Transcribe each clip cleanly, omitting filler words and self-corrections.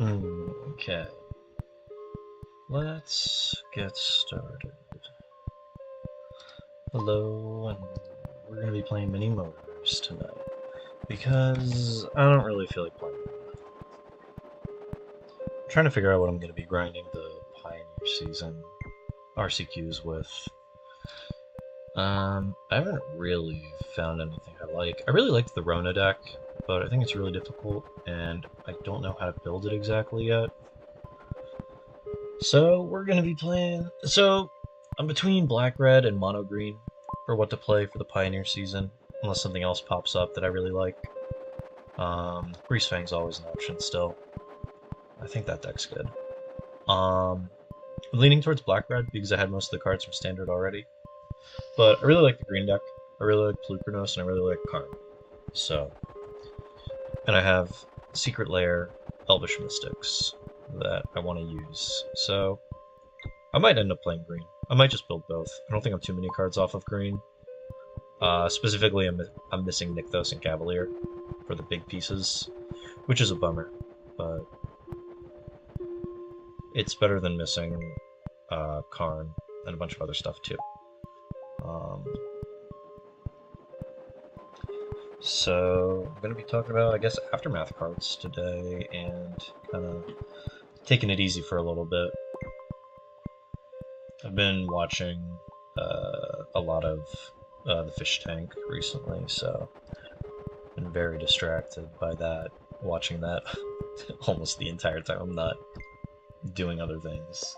Okay, let's get started. Hello, and we're going to be playing mini motors tonight because I don't really feel like playing. I'm trying to figure out what I'm going to be grinding the Pioneer Season RCQs with. I haven't really found anything I like. I really liked the Rona deck, but I think it's really difficult, and I don't know how to build it exactly yet. So we're gonna be playing. So I'm between black, red, and mono green for what to play for the Pioneer season, unless something else pops up that I really like. Grease Fang's always an option still. I think that deck's good. I'm leaning towards black red because I had most of the cards from standard already. But I really like the green deck. I really like Pelucranos and I really like Karn. So, and I have Secret Lair, Elvish Mystics that I want to use. So I might end up playing green. I might just build both. I don't think I'm too many cards off of green. Specifically, I'm missing Nykthos and Cavalier for the big pieces, which is a bummer, but it's better than missing Karn and a bunch of other stuff too. So I'm going to be talking about, I guess, Aftermath cards today and kind of taking it easy for a little bit. I've been watching a lot of the Fish Tank recently, so I've been very distracted by that, watching that almost the entire time. I'm not doing other things.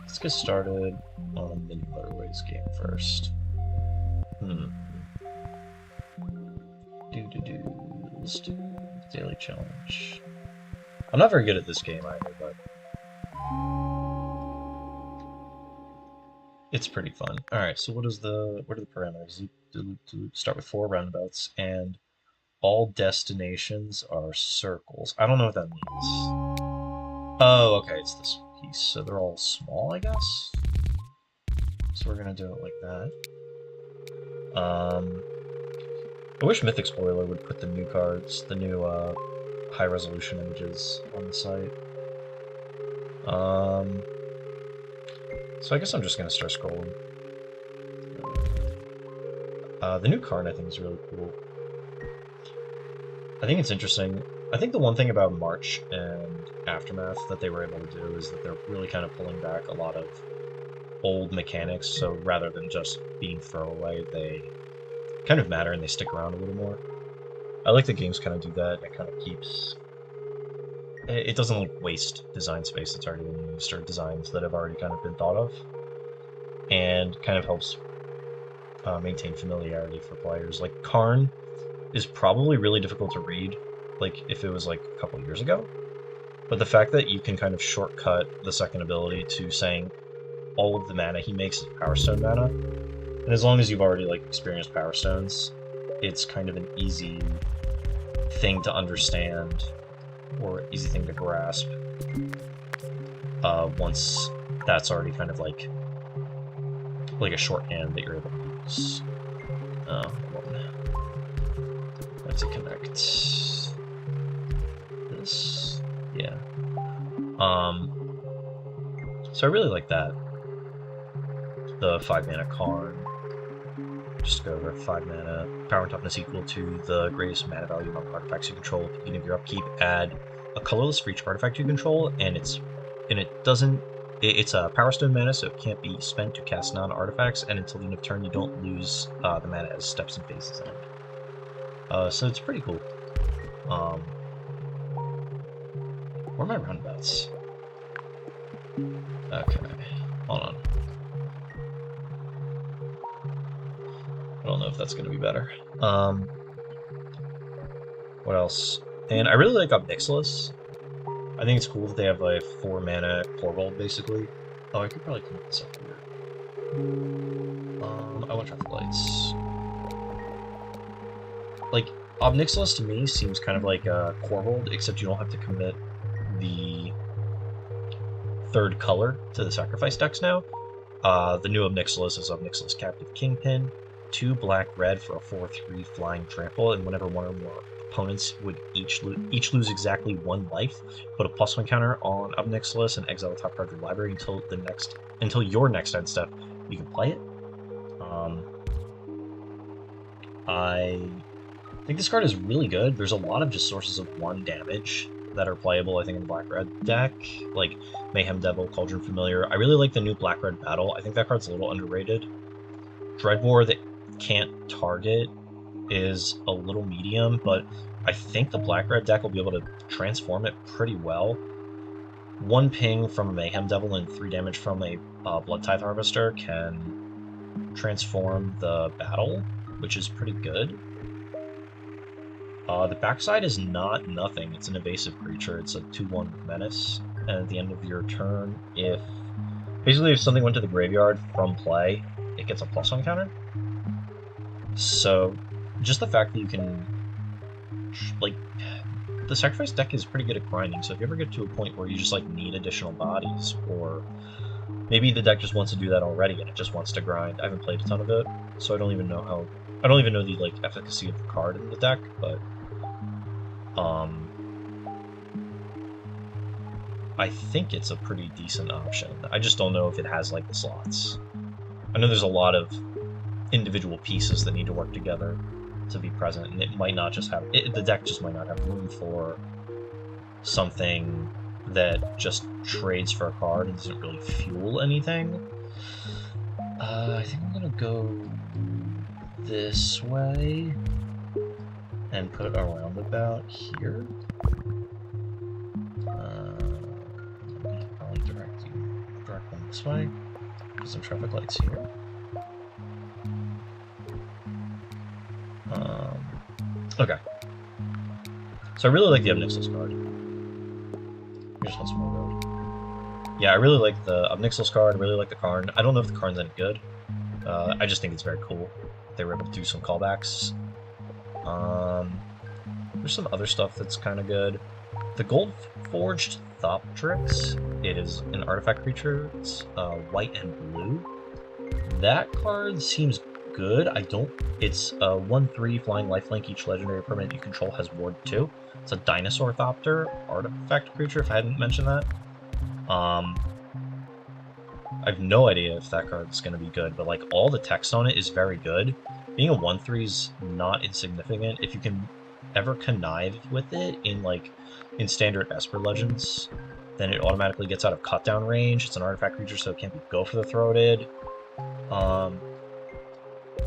Let's get started on the Motorways game first. Let's do daily challenge. I'm not very good at this game either, but it's pretty fun. All right, so what are the parameters? Start with 4 roundabouts, and all destinations are circles. I don't know what that means. Oh, okay, it's this piece. So they're all small, I guess. So we're gonna do it like that. I wish Mythic Spoiler would put the new cards, the new high-resolution images on the site. So I guess I'm just gonna start scrolling. The new card I think is really cool. I think it's interesting. I think the one thing about March and Aftermath that they were able to do is that they're really kind of pulling back a lot of old mechanics, so rather than just being throwaway, they kind of matter and they stick around a little more. I like that games kind of do that. It kind of keeps... It doesn't like waste design space that's already been used or designs that have already kind of been thought of, and kind of helps maintain familiarity for players. Like Karn is probably really difficult to read, like if it was like a couple years ago. But the fact that you can kind of shortcut the second ability to saying all of the mana he makes is Power Stone mana, and as long as you've already like experienced Power Stones, it's kind of an easy thing to understand or easy thing to grasp. Once that's already kind of like a shorthand that you're able to use. Let's connect this. Yeah. So I really like that. The 5 mana Karn. Just go over 5 mana. Power and toughness equal to the greatest mana value among artifacts you control. At the beginning of your upkeep, add a colorless for each artifact you control, and it's a Power Stone mana, so it can't be spent to cast non-artifacts, and until the end of turn you don't lose the mana as steps and phases end. So it's pretty cool. Where are my roundabouts? Okay, hold on. I don't know if that's going to be better. What else? And I really like Obnixilis. I think it's cool that they have a 4 mana Corvold, basically. Oh, I could probably clean this up here. I want to try the lights. Like, Obnixilis to me seems kind of like a Corvold, except you don't have to commit the 3rd color to the sacrifice decks now. The new Obnixilis is Obnixilis Captive Kingpin. 2 black-red for a 4/3 flying trample, and whenever one or more opponents would each lose exactly 1 life, put a +1 counter on Obnixilis and exile the top card of your library until your next end step. You can play it. Um, I think this card is really good. There's a lot of just sources of 1 damage that are playable, I think, in the black-red deck, like Mayhem Devil, Cauldron Familiar. I really like the new black-red battle. I think that card's a little underrated. Dreadbore that can't target is a little medium, but I think the black-red deck will be able to transform it pretty well. 1 ping from a Mayhem Devil and 3 damage from a Blood Tithe Harvester can transform the battle, which is pretty good. The backside is not nothing. It's an evasive creature. It's a 2/1 menace. And at the end of your turn, if something went to the graveyard from play, it gets a +1 counter. So just the fact that you can, like, the sacrifice deck is pretty good at grinding. So if you ever get to a point where you just like need additional bodies, or maybe the deck just wants to do that already and it just wants to grind. I haven't played a ton of it, so I don't even know the like efficacy of the card in the deck, but I think it's a pretty decent option. I just don't know if it has like the slots. I know there's a lot of individual pieces that need to work together to be present, and it might not just have the deck just might not have room for something that just trades for a card and doesn't really fuel anything. I think I'm gonna go this way and put it around about here. I'll direct them this way. Put some traffic lights here. Okay. So I really like the Obnixilis card. I just want some more road. Yeah, I really like the Obnixilis card. I really like the Karn. I don't know if the Karn's any good. I just think it's very cool. They were able to do some callbacks. There's some other stuff that's kind of good. The Gold Forged Thoptrix. It is an artifact creature. It's white and blue. That card seems good. It's a 1/3 flying lifelink. Each legendary permanent you control has ward 2. It's a Dinosaur Thopter artifact creature, if I hadn't mentioned that. I have no idea if that card's going to be good, but like all the text on it is very good. Being a 1/3 is not insignificant. If you can ever connive with it in standard Esper Legends, then it automatically gets out of cut down range. It's an artifact creature, so it can't be go for the throated.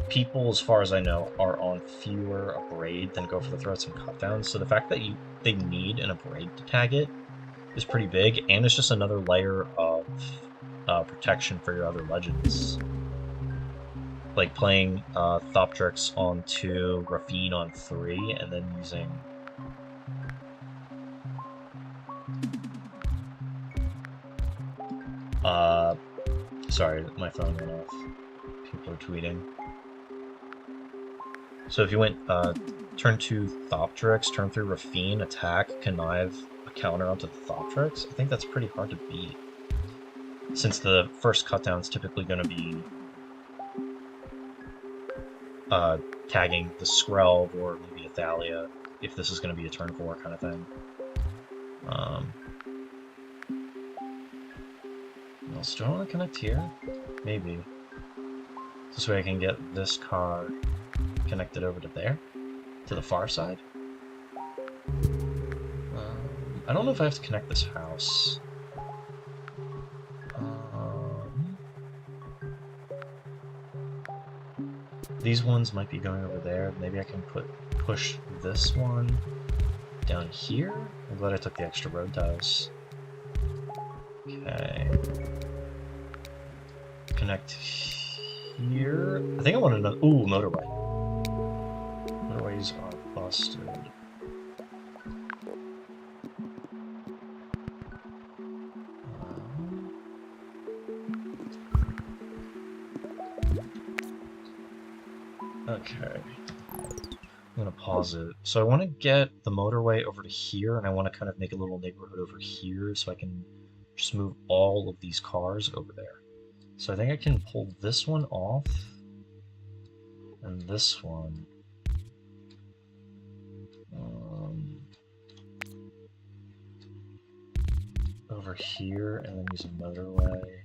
People, as far as I know, are on fewer Abrade than go for the throats and cut downs. So the fact that they need an Abrade to tag it is pretty big, and it's just another layer of protection for your other legends. Like playing Thoptrix on 2, Rafine on 3, and then using sorry, my phone went off. People are tweeting. So if you went turn 2 Thoptrix, turn 3 Rafine, attack, connive, a counter onto the Thoptrix, I think that's pretty hard to beat. Since the first cutdown is typically going to be tagging the Skrelv or maybe a Thalia, if this is going to be a turn 4 kind of thing. What else do I want to connect here? Maybe. This way I can get this card connected over to there, to the far side. I don't know if I have to connect this house. These ones might be going over there. Maybe I can push this one down here. I'm glad I took the extra road tiles. Okay. Connect here. I think I want another. Ooh, motorway. Motorways are busted. Okay. I'm gonna pause it. So I want to get the motorway over to here, and I want to kind of make a little neighborhood over here so I can just move all of these cars over there. So I think I can pull this one off. And this one, um, over here, and then use a motorway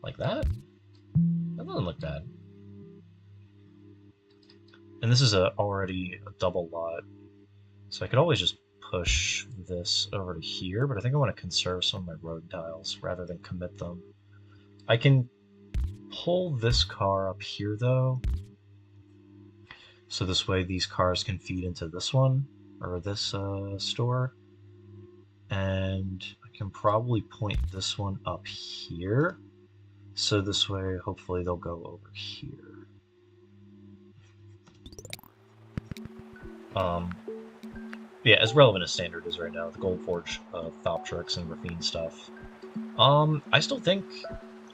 like that. That doesn't look bad. And this is already a double lot, so I could always just push this over to here, but I think I want to conserve some of my road tiles rather than commit them. I can pull this car up here though, so this way these cars can feed into this one, or this store, and I can probably point this one up here, so this way hopefully they'll go over here. Yeah, as relevant as Standard is right now, the Gold Forge, Thoptrix, and Rafine stuff. I still think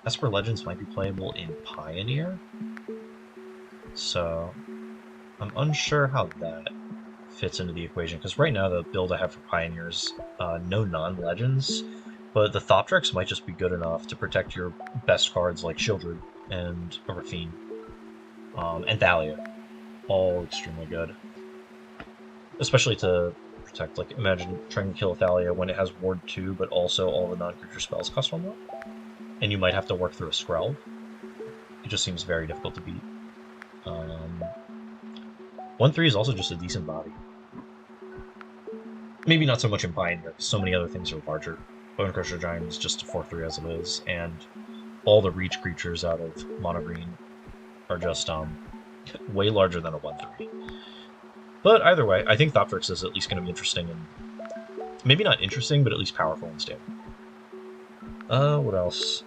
Esper Legends might be playable in Pioneer, so I'm unsure how that fits into the equation, because right now the build I have for Pioneer is no non-Legends, but the Thoptrix might just be good enough to protect your best cards like Shieldred and a Rafine, and Thalia, all extremely good. Especially to protect, like, imagine trying to kill a Thalia when it has Ward 2, but also all the non-creature spells cost 1 more. And you might have to work through a Skrell. It just seems very difficult to beat. 1-3 is also just a decent body. Maybe not so much in Pioneer, because so many other things are larger. Bone Crusher Giant is just a 4-3 as it is, and all the reach creatures out of Mono Green are just way larger than a 1-3. But either way, I think Thoptrix is at least going to be interesting, and maybe not interesting, but at least powerful in Standard. What else?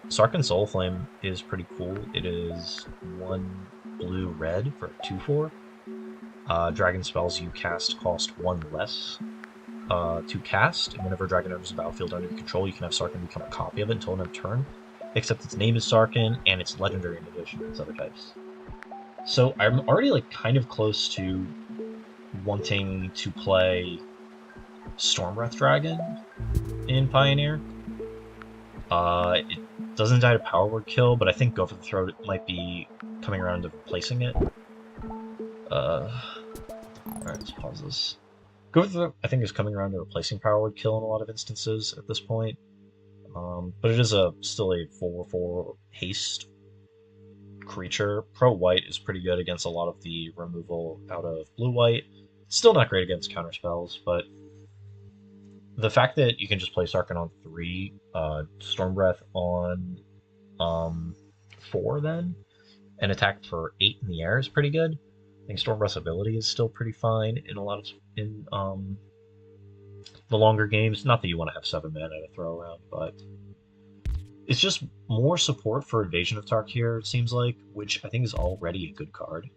Sarkhan Soulflame is pretty cool. It is 1 blue-red for a 2/4. Dragon spells you cast cost 1 less to cast, and whenever a dragon enters the battlefield under your control, you can have Sarkhan become a copy of it until end of turn, except its name is Sarkhan, and it's legendary in addition to its other types. So I'm already like kind of close to wanting to play Stormbreath Dragon in Pioneer. It doesn't die to Power Word Kill, but I think Go for the Throat might be coming around to replacing it. Alright, let's pause this. Go for the Throat, I think, is coming around to replacing Power Word Kill in a lot of instances at this point. But it is still a 4/4 haste creature. Pro-white is pretty good against a lot of the removal out of blue-white. Still not great against counter spells, but the fact that you can just play Sarkhan on 3, Stormbreath on 4 then, and attack for 8 in the air is pretty good. I think Stormbreath's ability is still pretty fine in a lot of the longer games. Not that you want to have 7 mana to throw around, but it's just more support for Invasion of Tarkir, it seems like, which I think is already a good card.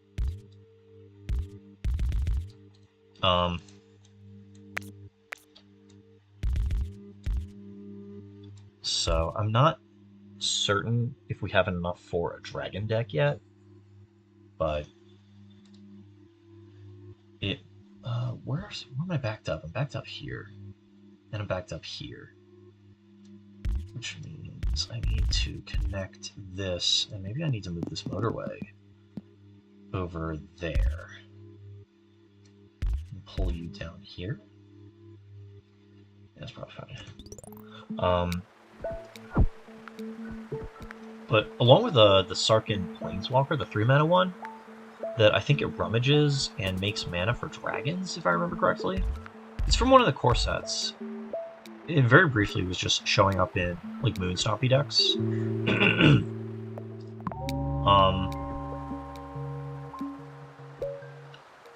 So I'm not certain if we have enough for a dragon deck yet, but it where am I backed up? I'm backed up here, and I'm backed up here, which means I need to connect this, and maybe I need to move this motorway over there and pull you down here. Yeah, that's probably fine. But along with the Sarkhan Planeswalker, the 3-mana one, that I think it rummages and makes mana for dragons, if I remember correctly. It's from one of the core sets. It very briefly was just showing up in like Moonstompy decks.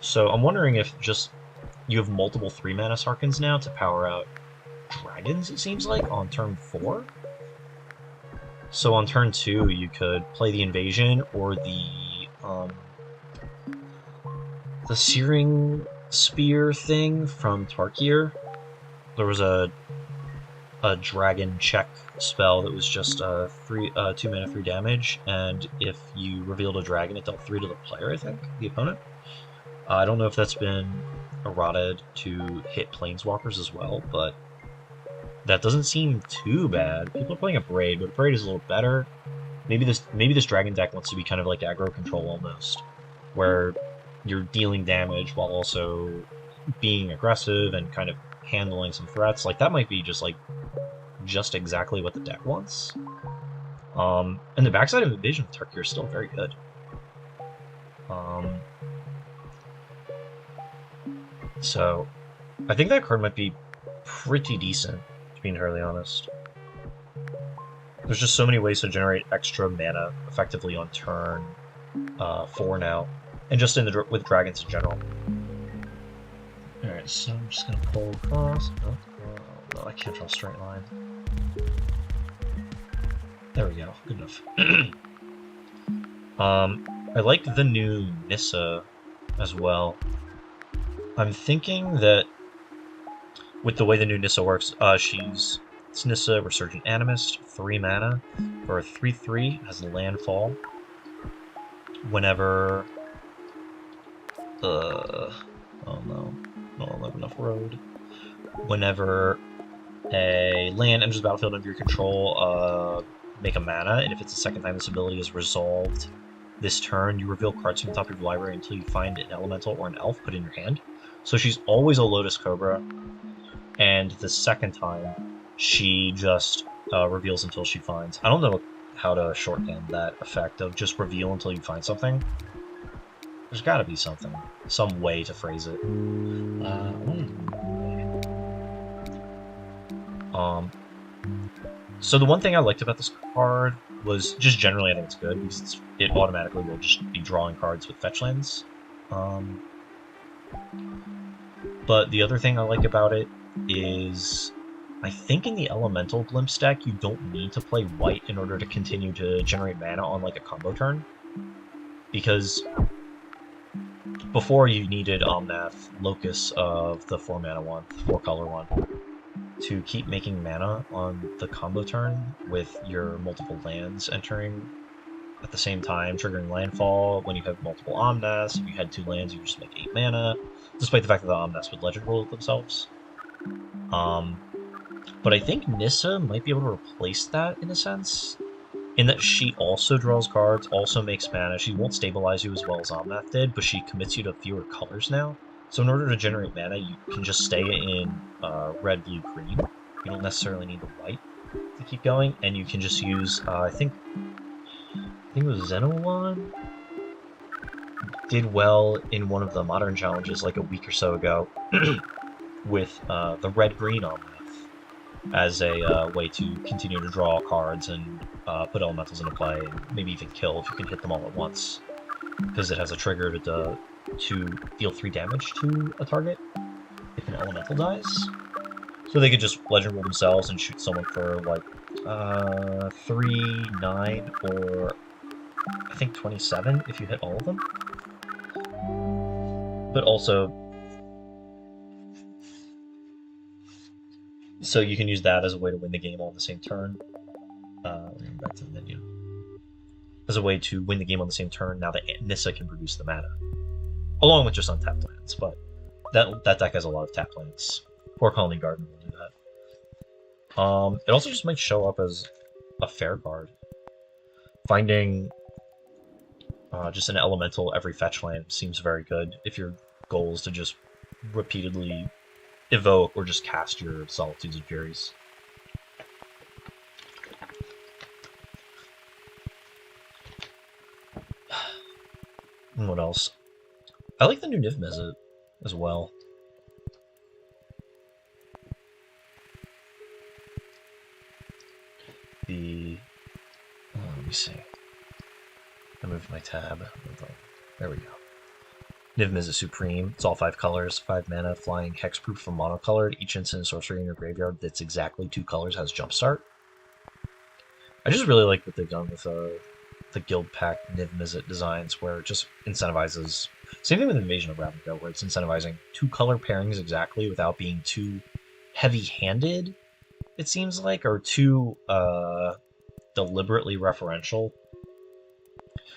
So I'm wondering if just you have multiple 3-mana Sarkhans now to power out dragons, it seems like, on turn 4. So on turn 2, you could play the Invasion or the Searing Spear thing from Tarkir. There was a dragon check spell that was just 2 mana 3 damage, and if you revealed a dragon, it dealt 3 to the player, I think, the opponent. I don't know if that's been errated to hit Planeswalkers as well, but that doesn't seem too bad. People are playing a Braid, but a Braid is a little better. maybe this dragon deck wants to be kind of like aggro control almost, where you're dealing damage while also being aggressive and kind of handling some threats. Like that might be just exactly what the deck wants. And the backside of Invasion of Tarkir is still very good. Um, so I think that card might be pretty decent, to be entirely honest. There's just so many ways to generate extra mana effectively on turn 4 now, and just with dragons in general. Alright, so I'm just gonna pull across. Oh, no, I can't draw a straight line. There we go, good enough. I like the new Nissa as well. I'm thinking that with the way the new Nissa works, it's Nissa Resurgent Animist, 3 mana, for a 3/3, has landfall. Whenever oh no, I don't have enough road. Whenever a land enters the battlefield under your control, make a mana, and if it's the second time this ability is resolved this turn, you reveal cards from the top of your library until you find an elemental or an elf put in your hand. So she's always a Lotus Cobra, and the second time, she just reveals until she finds. I don't know how to shorthand that effect of just reveal until you find something. There's got to be something, some way to phrase it. So the one thing I liked about this card was just generally I think it's good because it automatically will just be drawing cards with fetch lands. But the other thing I like about it is I think in the Elemental Glimpse deck you don't need to play white in order to continue to generate mana on like a combo turn. Because before you needed Omnath, Locus of the 4 mana one, 4 color one, to keep making mana on the combo turn with your multiple lands entering at the same time, triggering landfall when you have multiple Omnaths. If you had 2 lands, you just make 8 mana, despite the fact that the Omnaths would legend roll themselves. But I think Nissa might be able to replace that in a sense, in that she also draws cards, also makes mana. She won't stabilize you as well as Omnath did, but she commits you to fewer colors now. So in order to generate mana, you can just stay in red, blue, green. You don't necessarily need the white to keep going, and you can just use, I think it was Xenolon did well in one of the modern challenges like a week or so ago with the red-green Omnath as a way to continue to draw cards and put elementals into play, and maybe even kill if you can hit them all at once, because it has a trigger to deal 3 damage to a target if an elemental dies. So they could just legend roll themselves and shoot someone for like 3, 9, or I think 27 if you hit all of them. But also, so you can use that as a way to win the game all on the same turn. Back to the menu. As a way to win the game on the same turn, now that Nissa can produce the mana. Along with just untapped lands, but that deck has a lot of tapped lands. Poor Colony Garden will do that. It also just might show up as a fair card. Finding just an elemental every fetch land seems very good if your goal is to just repeatedly evoke or just cast your Solitudes and Furies. And what else? I like the new Niv Mizzet as well. Let me see. I moved my tab. There we go. Niv Mizzet Supreme. It's all 5 colors, 5 mana, flying, hexproof for monocolored. Each instant sorcery in your graveyard that's exactly 2 colors has Jumpstart. I just really like what they've done with the Guild Pack Niv Mizzet designs, where it just incentivizes. Same thing with Invasion of Ravnica, where it's incentivizing 2 color pairings exactly without being too heavy-handed, it seems like, or too deliberately referential.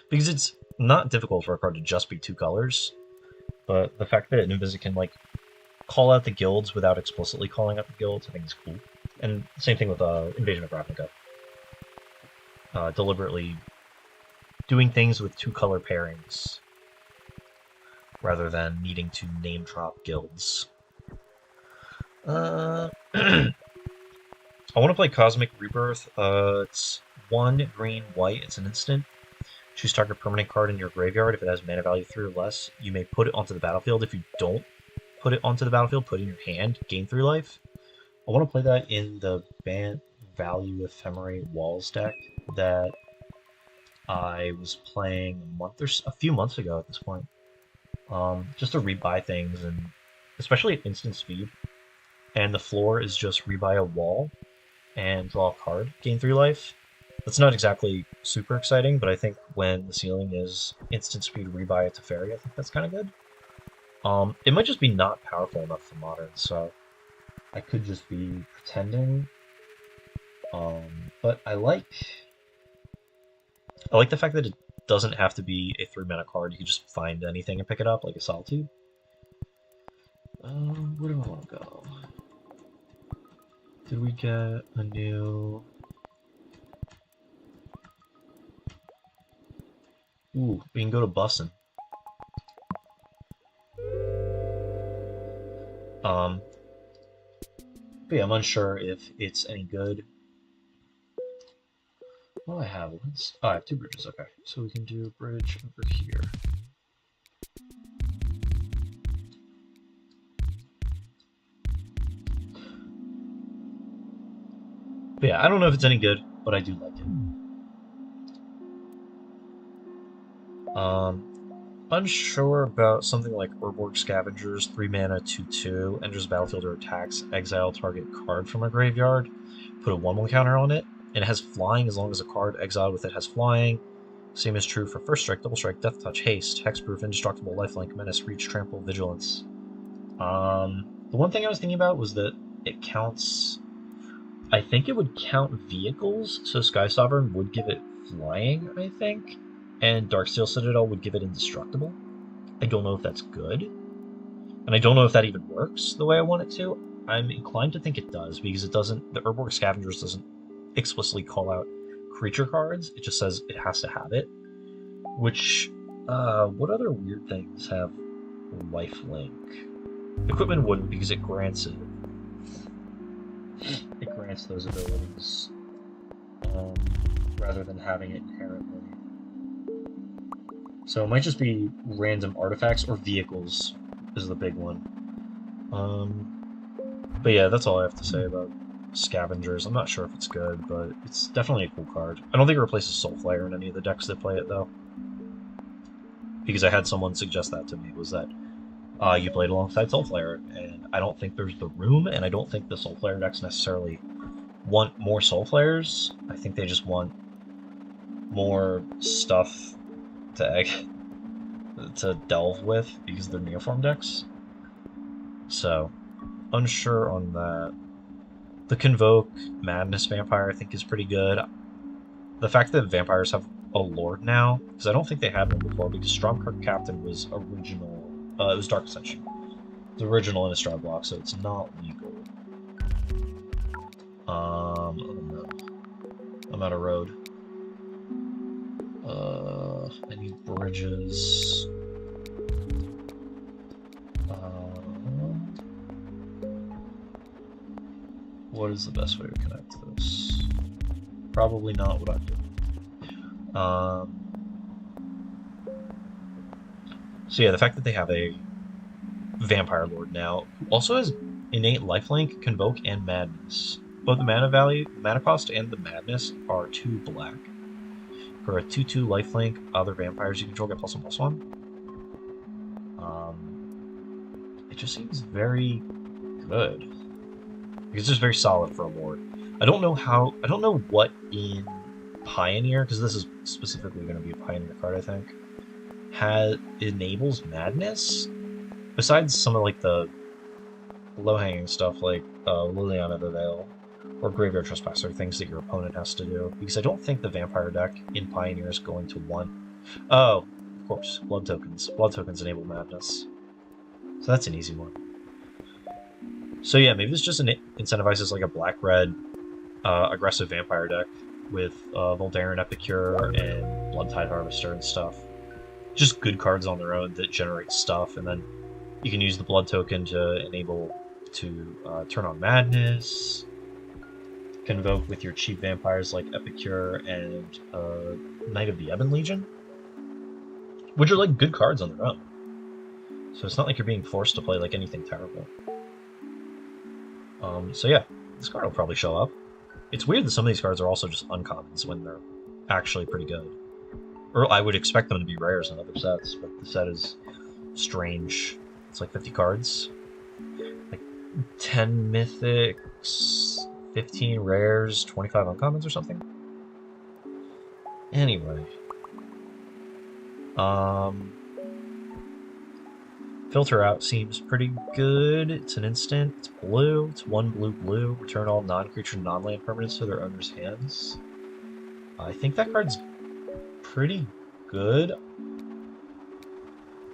Because it's not difficult for a card to just be 2 colors, but the fact that Niv Mizzet can like call out the guilds without explicitly calling out the guilds, I think is cool. And same thing with Invasion of Ravnica. deliberately doing things with two color pairings rather than needing to name drop guilds. I want to play Cosmic Rebirth. It's 1 green, white. It's an instant. Choose target permanent card in your graveyard. If it has mana value 3 or less, you may put it onto the battlefield. If you don't put it onto the battlefield, put it in your hand, gain 3 life. I want to play that in the Bant Value Ephemerate Walls deck that I was playing a few months ago at this point. Just to rebuy things, and especially at instant speed. And the floor is just rebuy a wall and draw a card, gain 3 life. That's not exactly super exciting, but I think when the ceiling is instant speed rebuy a Teferi, I think that's kind of good. It might just be not powerful enough for Modern, so I could just be pretending. But I like the fact that it doesn't have to be a 3-mana card. You can just find anything and pick it up, like a Solitude. Where do I want to go? Did we get a new... Ooh, we can go to Bussin'. But yeah, I'm unsure if it's any good. What do I have? Oh, I have 2 bridges, okay. So we can do a bridge over here. But yeah, I don't know if it's any good, but I do like it. Unsure about something like Urborg Scavengers, 3 mana, 2/2, enters the battlefield or attacks, exile target card from a graveyard, put a 1/1 counter on it, and it has flying as long as a card exiled with it has flying. Same is true for First Strike, Double Strike, Death Touch, Haste, Hexproof, Indestructible, Lifelink, Menace, Reach, Trample, Vigilance. The one thing I was thinking about was that it counts... I think it would count vehicles, so Sky Sovereign would give it flying, I think, and Darksteel Citadel would give it indestructible. I don't know if that's good, and I don't know if that even works the way I want it to. I'm inclined to think it does, because it doesn't... The Urborg Scavengers doesn't explicitly call out creature cards, it just says it has to have it. Which, what other weird things have lifelink? Equipment wouldn't, because it grants it. It grants those abilities, rather than having it inherently. So it might just be random artifacts or vehicles is the big one. But yeah, that's all I have to say about Scavengers. I'm not sure if it's good, but it's definitely a cool card. I don't think it replaces Soulflare in any of the decks that play it, though. Because I had someone suggest that to me, was that you played alongside Soulflare, and I don't think there's the room, and I don't think the Soulflare decks necessarily want more Soulflares. I think they just want more stuff to delve with, because they're Neoform decks. So, unsure on that. The Convoke Madness Vampire I think is pretty good. The fact that vampires have a Lord now, because I don't think they had one before, because Stormkirk Captain was original. It was Dark Ascension. It's original Innistrad block, so it's not legal. Oh no. I'm out of road. I need bridges. What is the best way to connect to this? Probably not what I do. So yeah, the fact that they have a Vampire Lord now, who also has innate lifelink, Convoke, and Madness. Both the mana cost, and the Madness are 2 black. For a 2/2 lifelink, other vampires you control get +1/+1. It just seems very good. It's just very solid for a Lord. I don't know what in Pioneer, because this is specifically going to be a Pioneer card, I think, enables Madness. Besides some of like the low-hanging stuff like Liliana the Veil or Graveyard Trespasser, things that your opponent has to do. Because I don't think the Vampire deck in Pioneer is going to want... Oh, of course, Blood Tokens. Blood Tokens enable Madness. So that's an easy one. So yeah, maybe this just incentivizes like a black-red aggressive Vampire deck. with Voldaren Epicure and Bloodtide Harvester and stuff. Just good cards on their own that generate stuff, and then you can use the blood token to enable to turn on Madness, convoke with your cheap vampires like Epicure and Knight of the Ebon Legion, which are like good cards on their own. So it's not like you're being forced to play like anything terrible. So yeah, this card will probably show up. It's weird that some of these cards are also just uncommons when they're actually pretty good. Or I would expect them to be rares in other sets, but the set is strange. It's like 50 cards. Like 10 mythics, 15 rares, 25 uncommons or something. Anyway. Filter Out seems pretty good. It's an instant. It's blue. It's 1 blue blue. Return all non-creature non-land permanents to their owner's hands. I think that card's pretty good.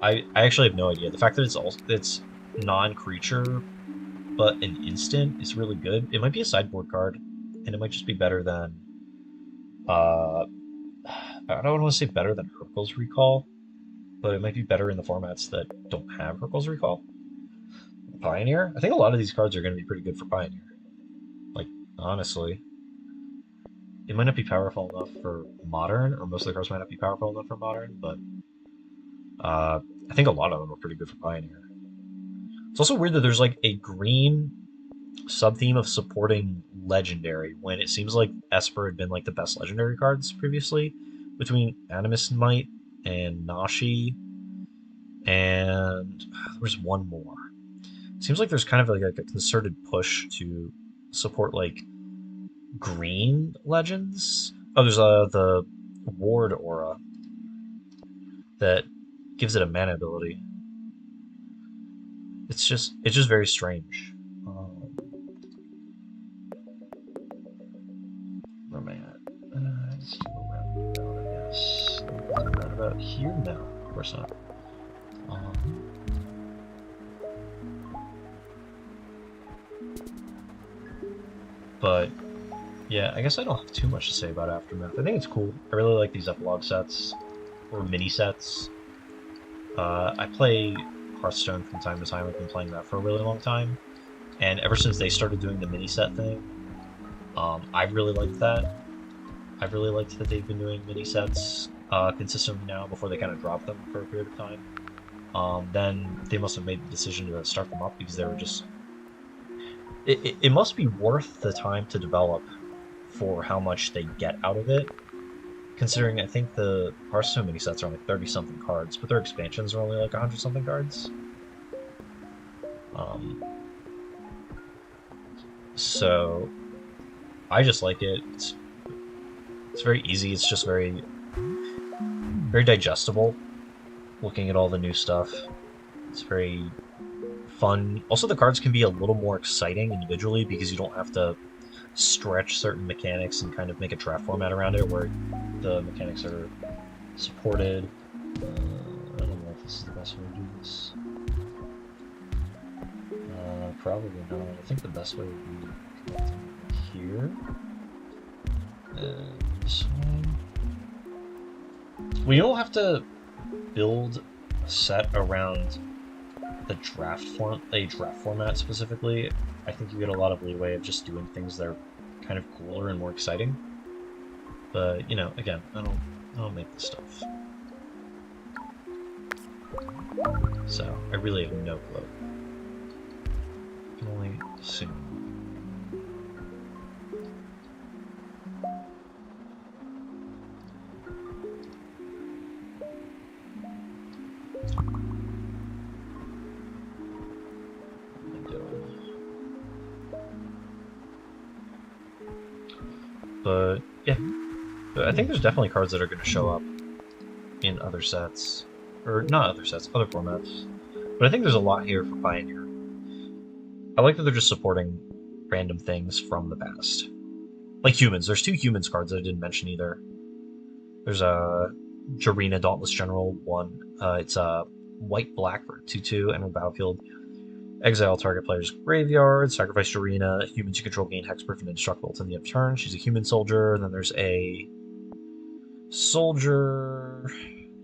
I actually have no idea. The fact that it's non-creature but an instant is really good. It might be a sideboard card, and it might just be better than I don't want to say better than Hurkyl's Recall, but it might be better in the formats that don't have Hurkyl's Recall. Pioneer? I think a lot of these cards are going to be pretty good for Pioneer. Like, honestly. It might not be powerful enough for Modern, or most of the cards might not be powerful enough for Modern, but I think a lot of them are pretty good for Pioneer. It's also weird that there's like a green sub-theme of supporting Legendary, when it seems like Esper had been like the best Legendary cards previously, between Animus Might and Nashi, and there was one more. It seems like there's kind of like a concerted push to support like green legends. Oh, there's the Ward Aura that gives it a mana ability. It's just very strange. Where am I at? Still around, I guess. Right about here? No, of course not. But yeah, I guess I don't have too much to say about Aftermath. I think it's cool. I really like these epilogue sets or mini sets. I play Hearthstone from time to time. I've been playing that for a really long time, and ever since they started doing the mini set thing, I really liked that. I really liked that they've been doing mini sets consistently now before they kind of dropped them for a period of time. Then they must have made the decision to start them up because they were just... It must be worth the time to develop for how much they get out of it, considering I think the Hearthstone mini sets are only 30-something cards, but their expansions are only like 100-something cards. So I just like it. It's very easy. It's just very digestible. Looking at all the new stuff, it's very fun. Also, the cards can be a little more exciting individually because you don't have to stretch certain mechanics and kind of make a draft format around it where the mechanics are supported. I don't know if this is the best way to do this. Probably not. I think the best way would be connecting here. And this one. We don't have to build a set around a draft format specifically. I think you get a lot of leeway of just doing things that are kind of cooler and more exciting. But you know, again, I don't make this stuff, so I really have no clue. I can only assume. But yeah, I think there's definitely cards that are going to show up in other sets, or not other sets, other formats. But I think there's a lot here for Pioneer. I like that they're just supporting random things from the past, like humans. There's 2 humans cards that I didn't mention either. There's a Jarina Dauntless General 1. It's a white black for 2/2 enter battlefield. Exile target player's graveyard, sacrifice Jarina, humans you control gain hexproof and indestructible till the end of turn. She's a human soldier, and then there's a soldier,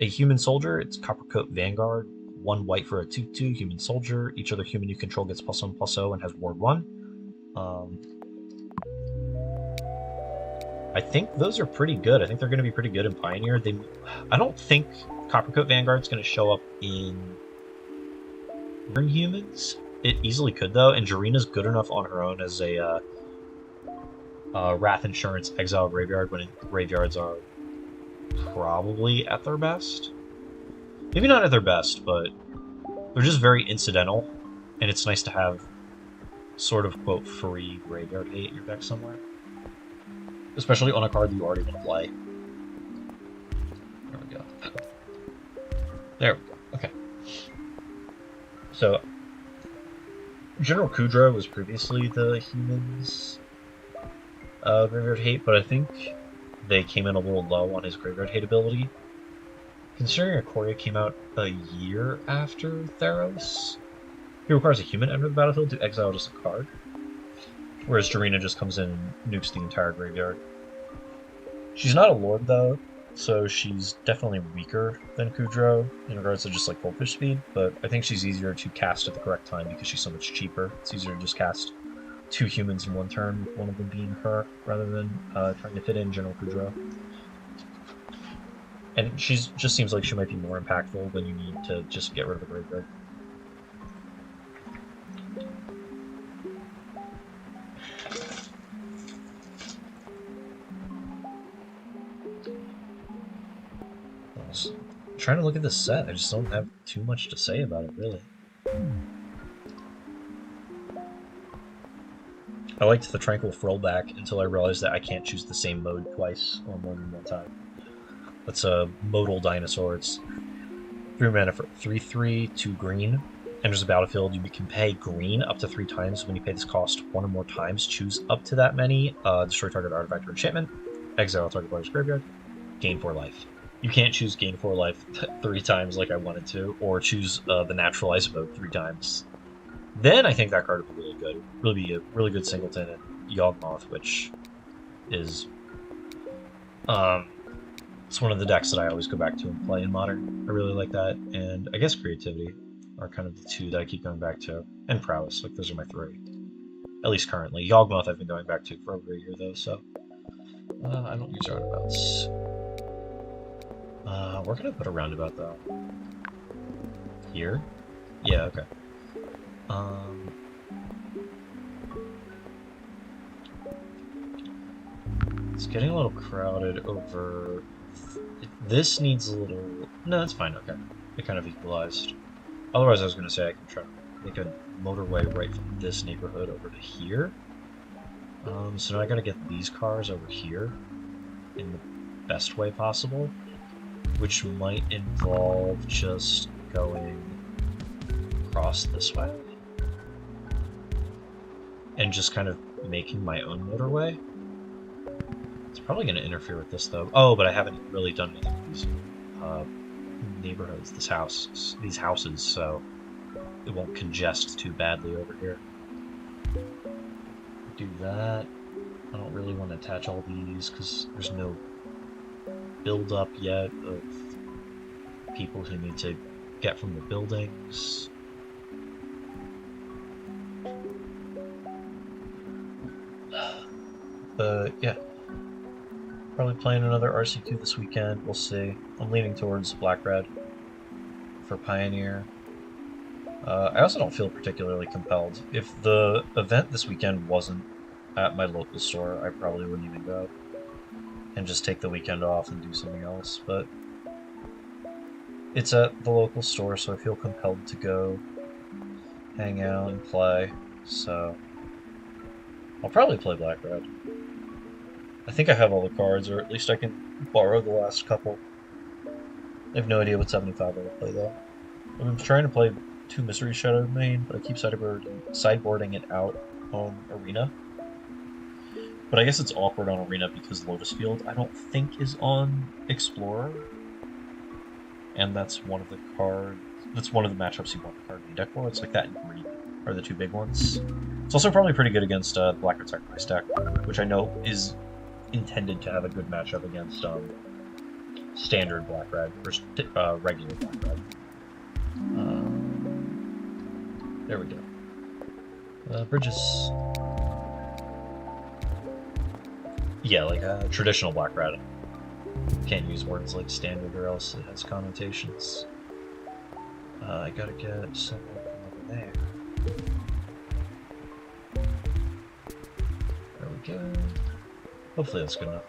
a human soldier. It's Coppercoat Vanguard, 1 white for a 2/2 human soldier. Each other human you control gets +1/+0 and has ward 1. I think those are pretty good. I think they're going to be pretty good in Pioneer. I don't think Coppercoat Vanguard's going to show up in humans. It easily could though, and Jarina's good enough on her own as a Wrath Insurance Exile Graveyard when graveyards are probably at their best. Maybe not at their best, but they're just very incidental, and it's nice to have sort of, quote, free graveyard hate in your deck somewhere. Especially on a card that you already want to play. There we go. There we go. Okay. So, General Kudra was previously the humans' graveyard hate, but I think they came in a little low on his graveyard hate ability. Considering Ikoria came out a year after Theros, he requires a human enter the battlefield to exile just a card, whereas Jarina just comes in and nukes the entire graveyard. She's not a lord though, so she's definitely weaker than Kudro in regards to just like goldfish speed, but I think she's easier to cast at the correct time because she's so much cheaper. It's easier to just cast 2 humans in one turn, with one of them being her, rather than trying to fit in General Kudro. And she just seems like she might be more impactful when you need to just get rid of the graveyard. I'm trying to look at this set, I just don't have too much to say about it, really. I liked the Tranquil Frillback until I realized that I can't choose the same mode twice or more than one time. That's a modal dinosaur. It's 3 mana for 3/3, 2 green. Enters the battlefield. You can pay green up to 3 times. When you pay this cost 1 or more times, choose up to that many. Destroy target artifact or enchantment. Exile target player's graveyard. Gain 4 life. You can't choose gain 4 life 3 times like I wanted to, or choose the naturalize mode 3 times. Then I think that card would be really good. Really be a really good singleton in Yawgmoth, which is it's one of the decks that I always go back to and play in Modern. I really like that, and I guess Creativity are kind of the 2 that I keep going back to, and Prowess. Like those are my 3, at least currently. Yawgmoth I've been going back to for over a year though, so I don't use roundabouts. We're gonna put a roundabout though. Here? Yeah, okay. It's getting a little crowded over... This needs a little... No, it's fine, okay. It kind of equalized. Otherwise, I was going to say I can try to make a motorway right from this neighborhood over to here. So now I gotta get these cars over here in the best way possible, which might involve just going across this way and just kind of making my own motorway. It's probably going to interfere with this though. Oh, but I haven't really done anything with these neighborhoods, these houses, so it won't congest too badly over here. Do that. I don't really want to attach all these because there's no build up yet of people who need to get from the buildings. But yeah, probably playing another RC2 this weekend. We'll see. I'm leaning towards Black-Red for Pioneer. I also don't feel particularly compelled. If the event this weekend wasn't at my local store, I probably wouldn't even go and just take the weekend off and do something else. But it's at the local store, so I feel compelled to go hang out and play. So I'll probably play Black-Red. I think I have all the cards, or at least I can borrow the last couple. I have no idea what 75 I will play though. I'm trying to play 2 Mystery Shadow main, but I keep sideboarding it out on Arena. But I guess it's awkward on Arena because Lotus Field I don't think is on Explorer. And that's one of the matchups you want the card in deck for. It's like that in green. are the two big ones. It's also probably pretty good against the Black Red Sacrifice deck, which I know is intended to have a good matchup against standard Black Red, or regular Black Red. There we go. Bridges. Yeah, like traditional Black Red. Can't use words like standard or else it has connotations. I gotta get someone from over there. There we go. Hopefully that's good enough.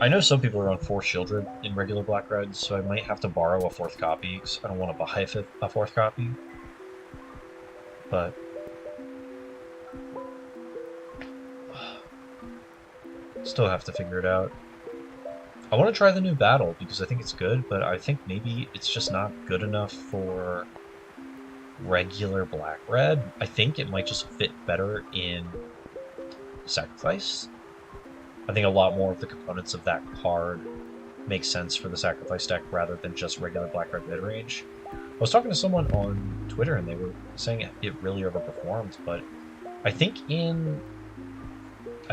I know some people are on 4 Shieldred in regular Black Red, so I might have to borrow a 4th copy, because I don't want to buy a 4th copy. But still have to figure it out. I want to try the new battle, because I think it's good, but I think maybe it's just not good enough for regular Black Red. I think it might just fit better in Sacrifice. I think a lot more of the components of that card make sense for the Sacrifice deck rather than just regular Black Red mid-range. I was talking to someone on Twitter and they were saying it really overperformed, but I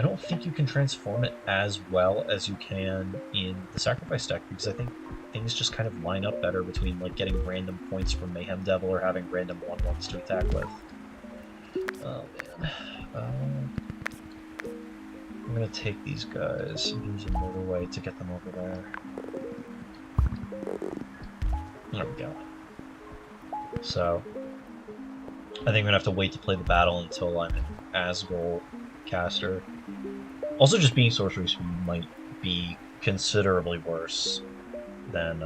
don't think you can transform it as well as you can in the Sacrifice deck, because I think things just kind of line up better between like getting random points from Mayhem Devil or having random 1/1s to attack with. Oh man. I'm gonna take these guys and use a motorway to get them over there. There we go. So, I think I'm gonna have to wait to play the battle until I'm an Asgol caster. Also, just being sorcery speed might be considerably worse than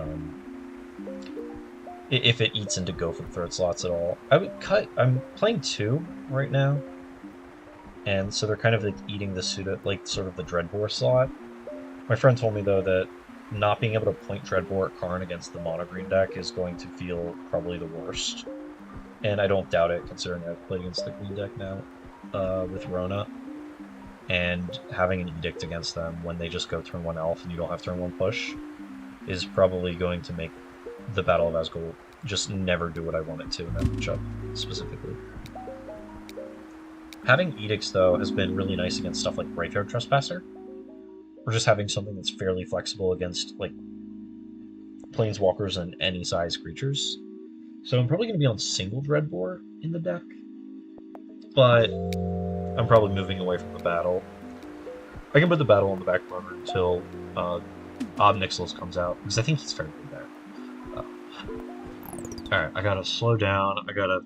if it eats into Go for the Throat slots at all. I'm playing 2 right now. And so they're kind of like eating the sort of the Dreadbore slot. My friend told me though that not being able to point Dreadbore at Karn against the mono green deck is going to feel probably the worst. And I don't doubt it, considering I've played against the green deck now with Rona. And having an Edict against them when they just go turn 1 elf and you don't have turn 1 push is probably going to make the Battle of Asgol just never do what I want it to in that matchup specifically. Having Edicts, though, has been really nice against stuff like Graveyard Trespasser, or just having something that's fairly flexible against, like, Planeswalkers and any size creatures. So I'm probably going to be on single Dreadbore in the deck, but I'm probably moving away from the battle. I can put the battle on the back burner until Ob Nixilis comes out, because I think he's fairly good there. Alright, I gotta slow down, I gotta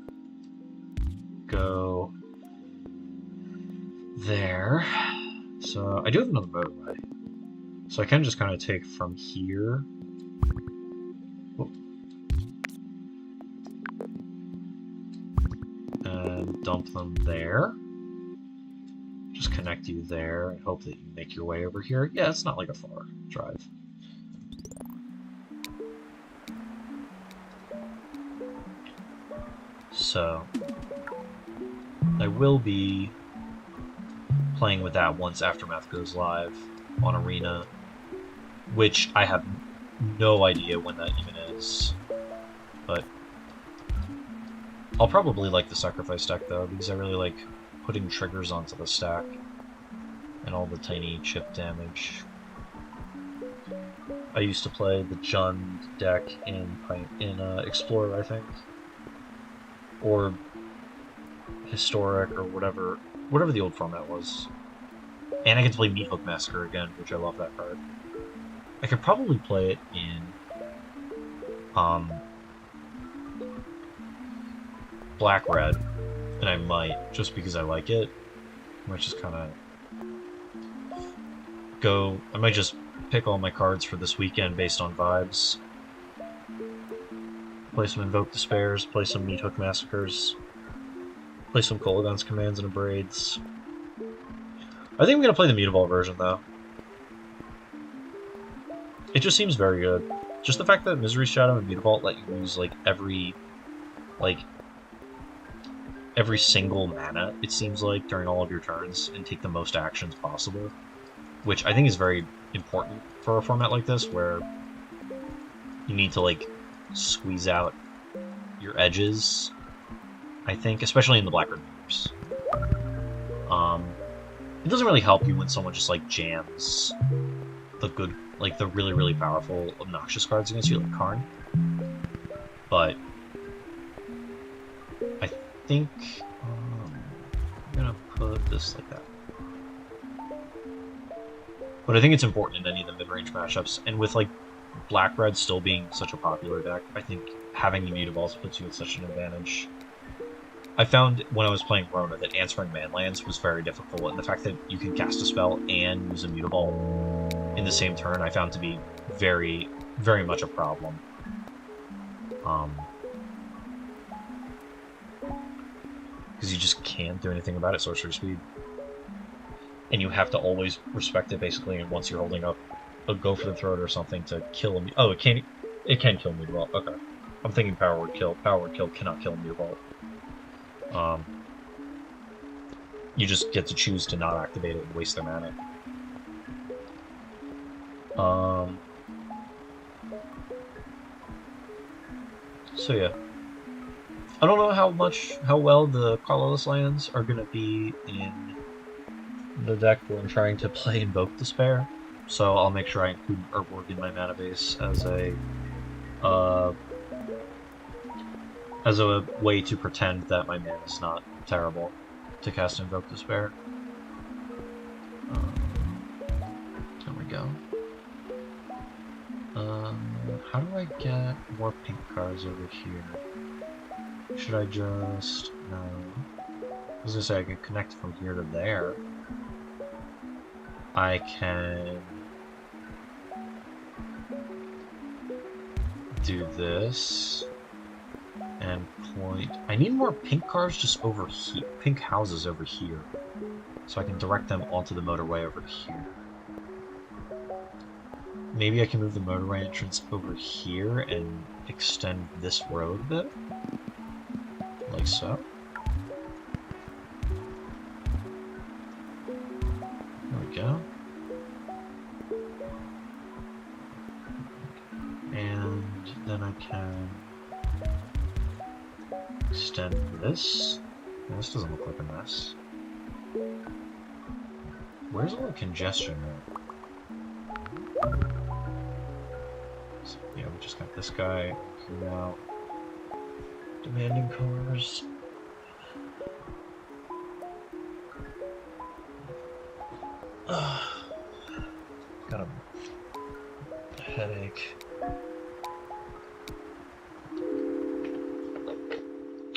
go there. So I do have another motorway. So I can just kind of take from here. Whoop. And dump them there. Just connect you there and hope that you make your way over here. Yeah, it's not like a far drive. So I will be playing with that once Aftermath goes live on Arena, which I have no idea when that even is, but I'll probably like the Sacrifice deck though, because I really like putting triggers onto the stack and all the tiny chip damage. I used to play the Jund deck in Explorer, I think, or Historic, or whatever the old format was. And I get to play Meathook Massacre again, which I love that card. I could probably play it in Black Red, and I might, just because I like it. I might just kind of go, I might just pick all my cards for this weekend based on vibes. Play some Invoke Despairs, play some Meathook Massacres, play some Kolaghan's Commands and Abrades. I think I'm going to play the Mutavault version, though. It just seems very good. Just the fact that Misery Shadow and Mutavault let you use, like, every single mana, it seems like, during all of your turns, and take the most actions possible. Which I think is very important for a format like this, where you need to, like, squeeze out your edges, I think, especially in the Blackbird maps. It doesn't really help you when someone just like jams the good, like the really, really powerful, obnoxious cards against you, like Karn. But I think I'm gonna put this like that. But I think it's important in any of the mid-range matchups, and with like Black-Red still being such a popular deck, I think having the Mutaballs puts you at such an advantage. I found when I was playing Rona that answering Manlands was very difficult, and the fact that you can cast a spell and use a Mutaball in the same turn I found to be very, very much a problem. Because you just can't do anything about it, sorcery speed. And you have to always respect it, basically, and once you're holding up a Go for the Throat or something to kill him. Oh, it can kill Mutavault. Okay. I'm thinking Power Word Kill. Power Word Kill cannot kill Mutavault. You just get to choose to not activate it and waste their mana. So yeah. I don't know how well the colorless lands are gonna be in the deck where I'm trying to play Invoke Despair. So I'll make sure I include Urborg in my mana base as a way to pretend that my mana is not terrible to cast Invoke Despair. There we go. How do I get more pink cards over here? Should I just... no. I was gonna say I can connect from here to there. I can... do this. And point... I need more pink cars just over here. Pink houses over here. So I can direct them onto the motorway over here. Maybe I can move the motorway entrance over here and extend this road a bit. Like so. There we go. And then I can extend this. Well, this doesn't look like a mess. Where's all the congestion at? So, yeah, we just got this guy here now. Demanding cars. Got a headache.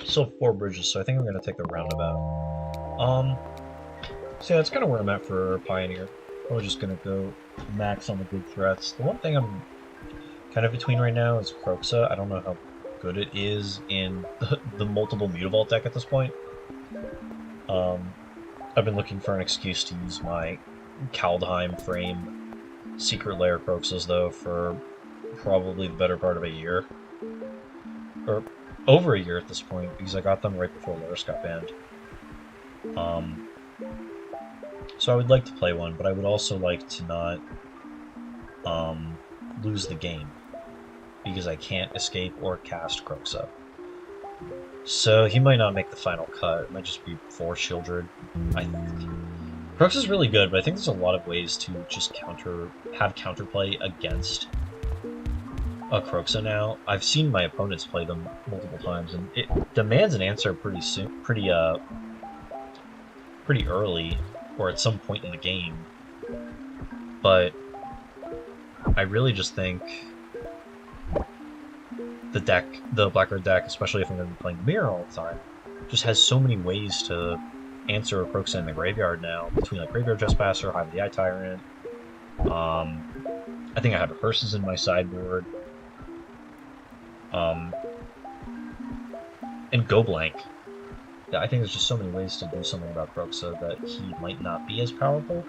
Still 4 bridges, so I think I'm gonna take the roundabout. So yeah, that's kind of where I'm at for Pioneer. I was just gonna go max on the big threats. The one thing I'm kind of between right now is Kroxa. I don't know how good it is in the multiple Mutavault deck at this point. I've been looking for an excuse to use my Kaldheim frame Secret Lair Kroxas though for probably the better part of a year. Or over a year at this point, because I got them right before Loris got banned. So I would like to play one, but I would also like to not lose the game, because I can't escape or cast Kroxa. So he might not make the final cut. It might just be 4 Shieldred. Kroxa's really good, but I think there's a lot of ways to just have counterplay against a Kroxa now. I've seen my opponents play them multiple times, and it demands an answer pretty soon, pretty early, or at some point in the game. But I really just think the Black-Red deck, especially if I'm going to be playing Mirror all the time, just has so many ways to answer a Kroxa in the graveyard now, between like Graveyard Trespasser, Hive of the Eye Tyrant. I think I have Hearses in my sideboard. And Go Blank. Yeah, I think there's just so many ways to do something about Kroxa that he might not be as powerful.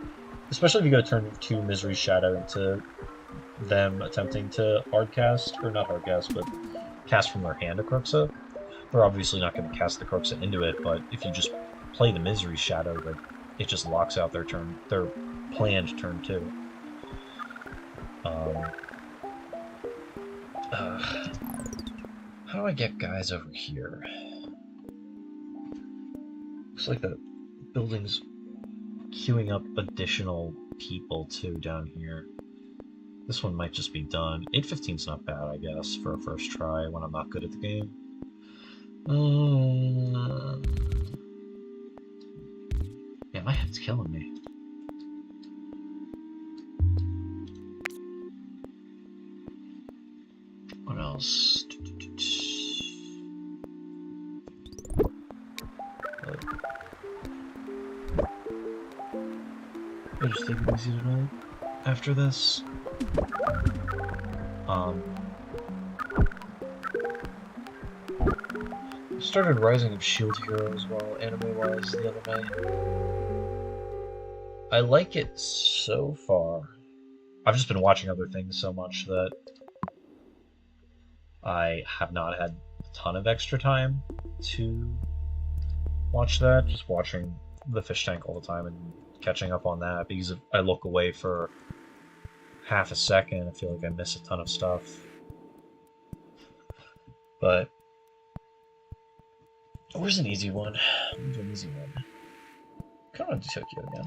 Especially if you go turn 2 Misery Shadow into them attempting to hardcast, or not hardcast, but cast from their hand a Kroxa. They're obviously not going to cast the Kroxa into it, but if you just play the Misery Shadow, like, it just locks out their planned turn 2. How do I get guys over here? Looks like the building's queuing up additional people too down here. This one might just be done. 8:15's not bad, I guess, for a first try when I'm not good at the game. Yeah, my head's killing me. What else? I just take it easy tonight after this. Started Rising of Shield Hero as well, anime-wise, the other night. I like it so far. I've just been watching other things so much that I have not had a ton of extra time to watch that. Just watching the Fish Tank all the time and catching up on that, because if I look away for half a second, I feel like I miss a ton of stuff. But where's an easy one? I'll do an easy one. Come on, Tokyo again.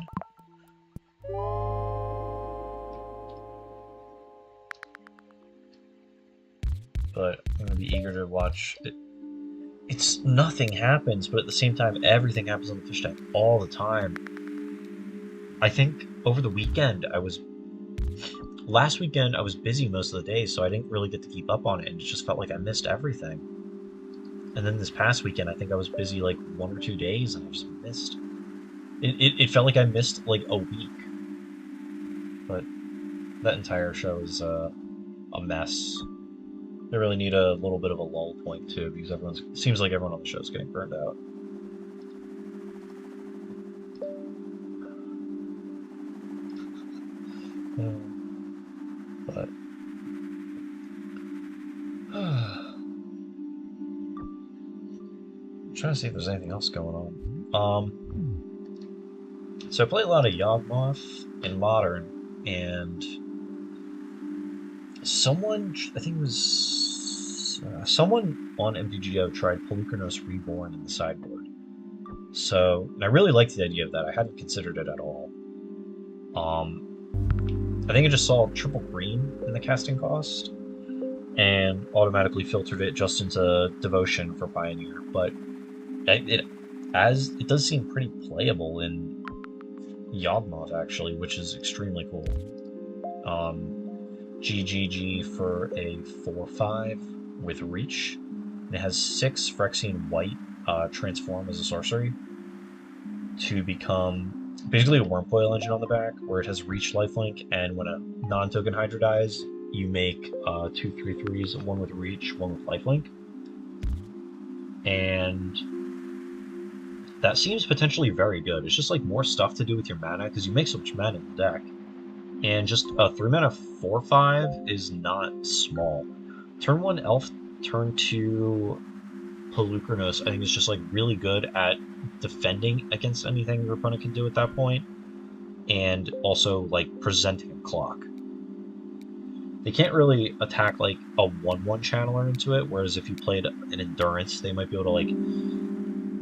But I'm gonna be eager to watch it. It's nothing happens, but at the same time, everything happens on the Fish Tank all the time. I think over the weekend, last weekend I was busy most of the day, so I didn't really get to keep up on it, and it just felt like I missed everything. And then this past weekend, I think I was busy like 1 or 2 days, and I just missed. It felt like I missed like a week. But that entire show is a mess. They really need a little bit of a lull point too, because it seems like everyone on the show is getting burned out. But I'm trying to see if there's anything else going on. So I play a lot of Yawgmoth in Modern, and someone, I think it was someone on MTGO tried Polukranos Reborn in the sideboard. So, and I really liked the idea of that. I hadn't considered it at all. I think I just saw triple green in the casting cost, and automatically filtered it just into Devotion for Pioneer. But it does seem pretty playable in Yawgmoth actually, which is extremely cool. GGG for a 4/5 with Reach. And it has 6 Phyrexian White transform as a sorcery to become basically a Wormcoil engine on the back, where it has Reach, Lifelink, and when a non-token Hydra dies, you make 2 3/3s, one with Reach, one with Lifelink. And that seems potentially very good. It's just like more stuff to do with your mana, because you make so much mana in the deck. And just a 3-mana 4/5 is not small. Turn 1 Elf, turn 2 Polukranos, I think is just like really good at defending against anything your opponent can do at that point, and also like presenting a clock. They can't really attack like a 1/1 channeler into it, whereas if you played an Endurance, they might be able to like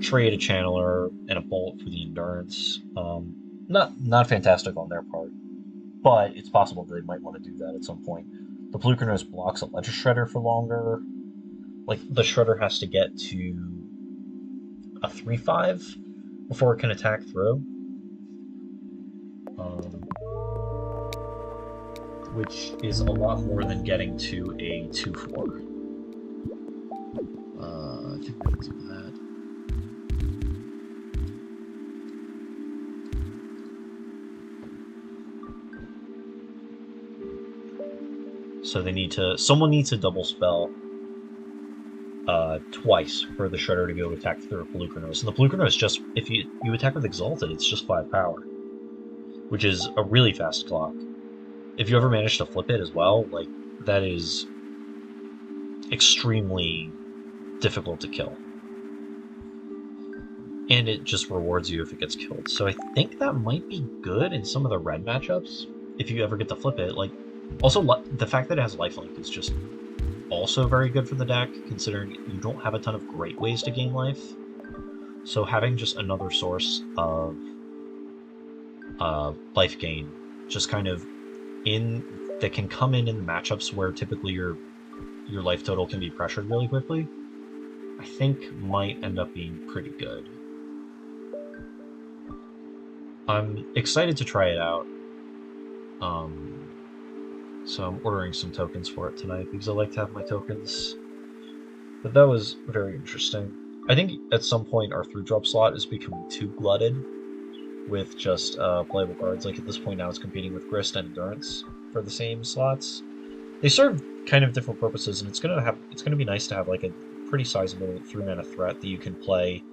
trade a channeler and a bolt for the Endurance. Not fantastic on their part, but it's possible they might want to do that at some point. The Polukranos blocks a Ledger Shredder for longer. Like, the Shredder has to get to a 3/5 before it can attack through. Which is a lot more than getting to a 2/4. I think we can do that. So someone needs to double spell twice for the Shredder to be able to attack through a Polukranos. And the Polukranos, just, if you attack with Exalted, it's just 5 power, which is a really fast clock. If you ever manage to flip it as well, like, that is extremely difficult to kill. And it just rewards you if it gets killed. So I think that might be good in some of the red matchups, if you ever get to flip it. Like, also, the fact that it has lifelink is just also very good for the deck, considering you don't have a ton of great ways to gain life. So having just another source of life gain, just kind of in that can come in the matchups where typically your life total can be pressured really quickly, I think might end up being pretty good. I'm excited to try it out. So I'm ordering some tokens for it tonight because I like to have my tokens. But that was very interesting. I think at some point our 3-drop slot is becoming too glutted with just playable cards. Like at this point now it's competing with Grist and Endurance for the same slots. They serve kind of different purposes, and it's gonna be nice to have like a pretty sizable 3-mana threat that you can play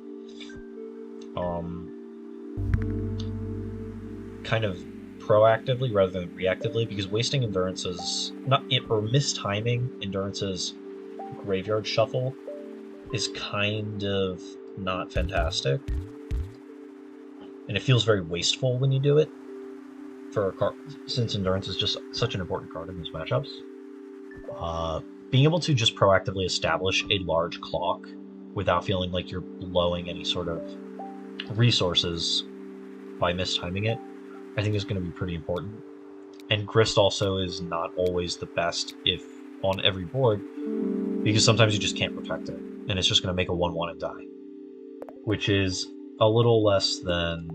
kind of proactively rather than reactively, because wasting Endurance's not it or mistiming Endurance's graveyard shuffle is kind of not fantastic. And it feels very wasteful when you do it for a card, since Endurance is just such an important card in these matchups. Being able to just proactively establish a large clock without feeling like you're blowing any sort of resources by mistiming it, I think is going to be pretty important. And Grist also is not always the best if on every board, because sometimes you just can't protect it, and it's just going to make a 1/1 and die, which is a little less than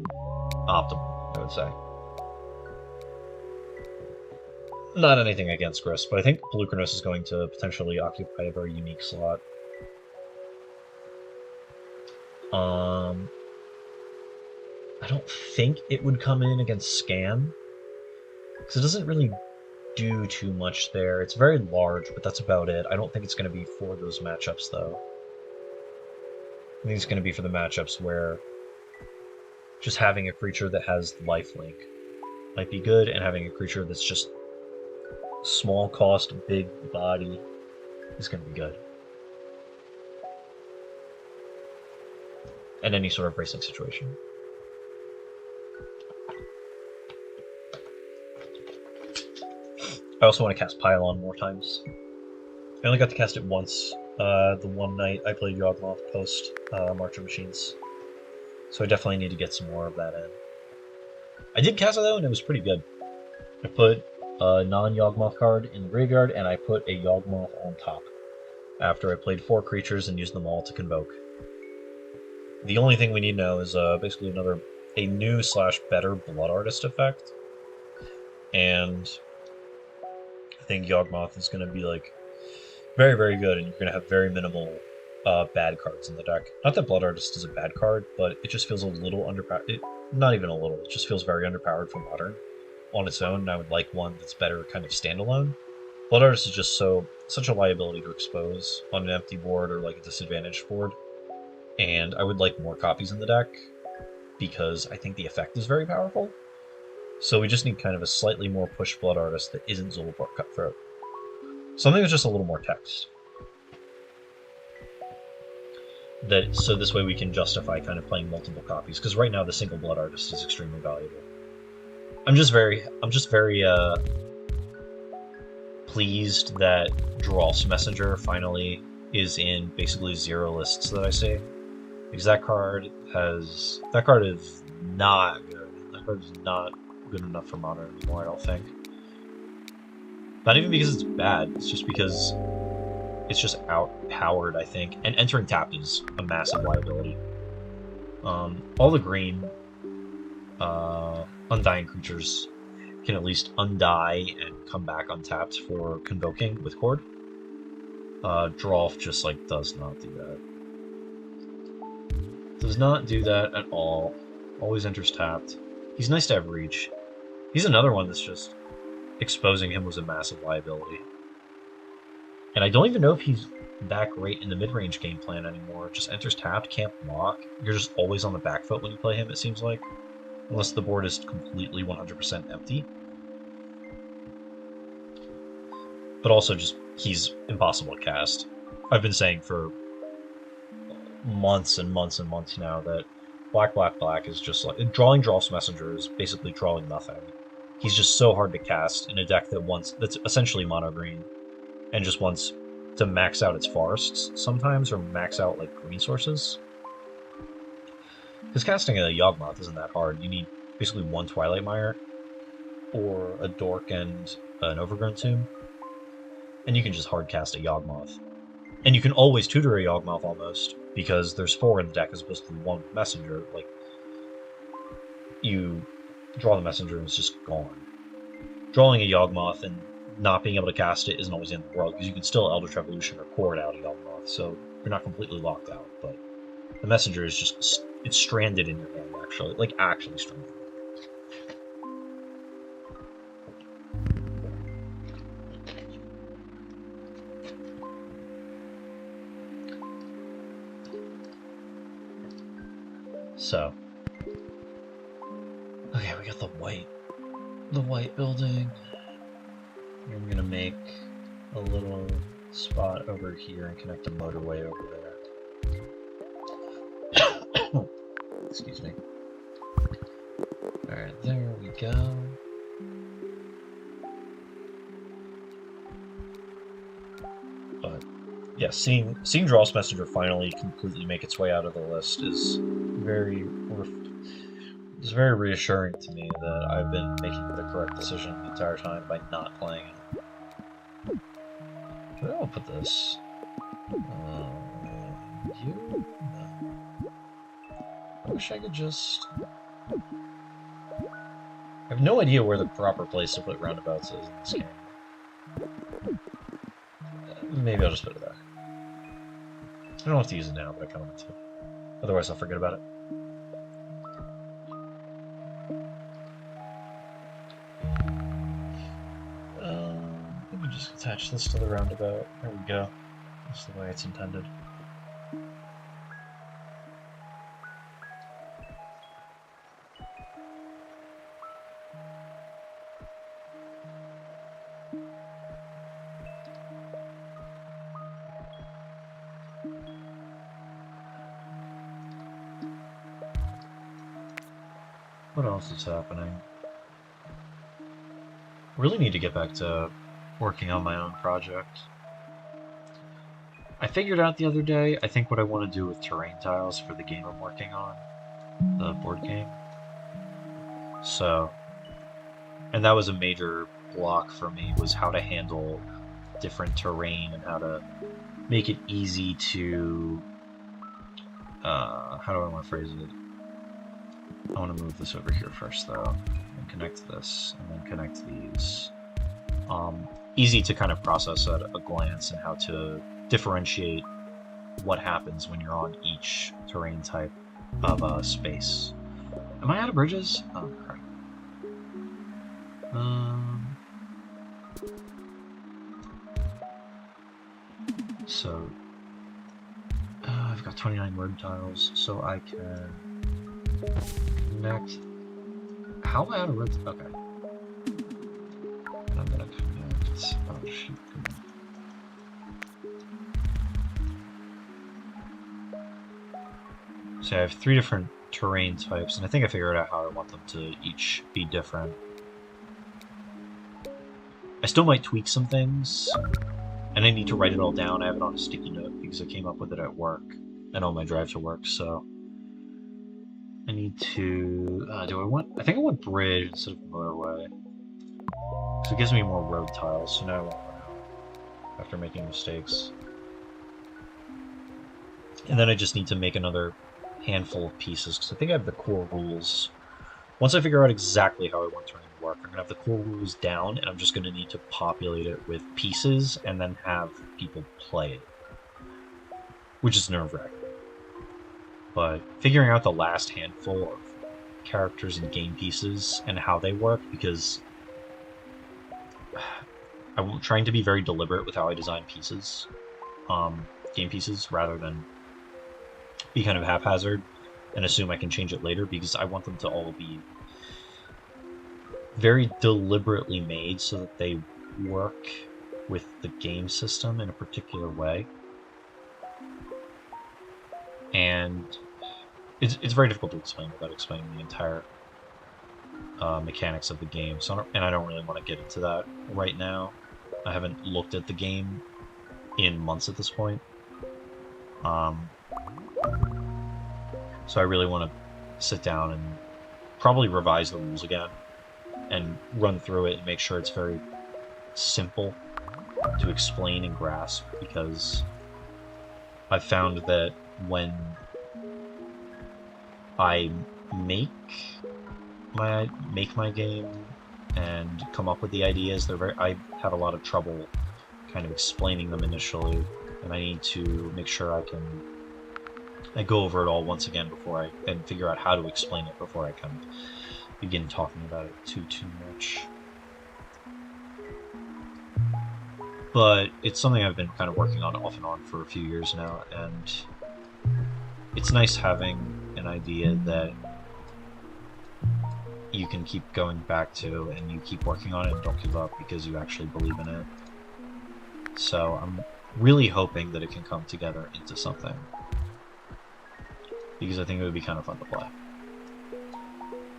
optimal, I would say. Not anything against Grist, but I think Pelucranos is going to potentially occupy a very unique slot. I don't think it would come in against Scan, because it doesn't really do too much there. It's very large, but that's about it. I don't think it's going to be for those matchups, though. I think it's going to be for the matchups where just having a creature that has lifelink might be good, and having a creature that's just small cost, big body is going to be good. And any sort of racing situation. I also want to cast Pylon more times. I only got to cast it once, the one night I played Yawgmoth post March of Machines. So I definitely need to get some more of that in. I did cast it though, and it was pretty good. I put a non-Yawgmoth card in the graveyard, and I put a Yawgmoth on top, after I played 4 creatures and used them all to Convoke. The only thing we need now is basically a new / better Blood Artist effect. And I think Yawgmoth is going to be like very, very good, and you're going to have very minimal bad cards in the deck. Not that Blood Artist is a bad card, but it just feels a little underpowered. Not even a little, it just feels very underpowered for Modern on its own, and I would like one that's better kind of standalone. Blood Artist is just such a liability to expose on an empty board or like a disadvantaged board, and I would like more copies in the deck because I think the effect is very powerful. So we just need kind of a slightly more push Blood Artist that isn't Zulaport Cutthroat. Something with just a little more text. So this way we can justify kind of playing multiple copies, because right now the single Blood Artist is extremely valuable. I'm just very pleased that Drolf's Messenger finally is in basically 0 lists that I see. Because that card is not good. That card is not good enough for Modern anymore, I don't think. Not even because it's bad, it's just because it's just outpowered, I think. And entering tapped is a massive liability. All the green undying creatures can at least undie and come back untapped for Convoking with Chord. Drolf just does not do that. Does not do that at all. Always enters tapped. He's nice to have reach. He's another one that's just exposing him was a massive liability. And I don't even know if he's that great in the mid-range game plan anymore. Just enters tapped, can't block. You're just always on the back foot when you play him, it seems like. Unless the board is completely 100% empty. But also just, he's impossible to cast. I've been saying for months and months and months now that black, black, black is just drawing Drolf's Messenger is basically drawing nothing. He's just so hard to cast in a deck that's essentially mono green and just wants to max out its forests sometimes, or max out like green sources. Because casting a Yawgmoth isn't that hard. You need basically one Twilight Mire, or a Dork and an Overgrown Tomb, and you can just hard cast a Yawgmoth. And you can always tutor a Yawgmoth almost, because there's 4 in the deck as opposed to 1 messenger. Like, you draw the messenger and it's just gone. Drawing a Yawgmoth and not being able to cast it isn't always the end of the world, because you can still Eldritch Evolution or Chord out a Yawgmoth, so you're not completely locked out. But the messenger is just, it's stranded in your hand, actually. Like, actually stranded. So, okay, we got the white building. I'm gonna make a little spot over here and connect a motorway over there. Excuse me. Alright, there we go. But yeah, seeing Draw's Messenger finally completely make its way out of the list is very reassuring to me that I've been making the correct decision the entire time by not playing it. Where do I put this? You? No. I wish I could just... I have no idea where the proper place to put roundabouts is in this game. Maybe I'll just put it there. I don't have to use it now, but I kind of want to. Otherwise I'll forget about it. Let me just attach this to the roundabout. There we go. That's the way it's intended. What else is happening? Really need to get back to working on my own project. I figured out the other day, I think what I want to do with terrain tiles for the game I'm working on, the board game. So, and that was a major block for me, was how to handle different terrain and how to make it easy to, how do I want to phrase it? I want to move this over here first, though, and connect this, and then connect these. Easy to kind of process at a glance, and how to differentiate what happens when you're on each terrain type of space. Am I out of bridges? Oh, crap. So, I've got 29 word tiles, so I can connect. How am I out of words? Okay. I'm gonna connect. Oh shoot! Come on. So I have 3 different terrain types, and I think I figured out how I want them to each be different. I still might tweak some things, and I need to write it all down. I have it on a sticky note because I came up with it at work and on my drive to work, so I need to, I think I want bridge instead of motorway. So it gives me more road tiles, so now I won't run out after making mistakes. And then I just need to make another handful of pieces, because I think I have the core rules. Once I figure out exactly how I want terrain to work, I'm going to have the core rules down, and I'm just going to need to populate it with pieces, and then have people play it. Which is nerve-wracking. But figuring out the last handful of characters and game pieces and how they work, because I'm trying to be very deliberate with how I design pieces, game pieces, rather than be kind of haphazard and assume I can change it later, because I want them to all be very deliberately made so that they work with the game system in a particular way. And it's very difficult to explain without explaining the entire mechanics of the game. So I don't really want to get into that right now. I haven't looked at the game in months at this point. Um, so I really want to sit down and probably revise the rules again and run through it and make sure it's very simple to explain and grasp, because I've found that when I make my game and come up with the ideas, I have a lot of trouble kind of explaining them initially, and I need to make sure I go over it all once again and figure out how to explain it before I kind of begin talking about it too much. But it's something I've been kind of working on off and on for a few years now, and it's nice having an idea that you can keep going back to, and you keep working on it and don't give up because you actually believe in it. So I'm really hoping that it can come together into something, because I think it would be kind of fun to play.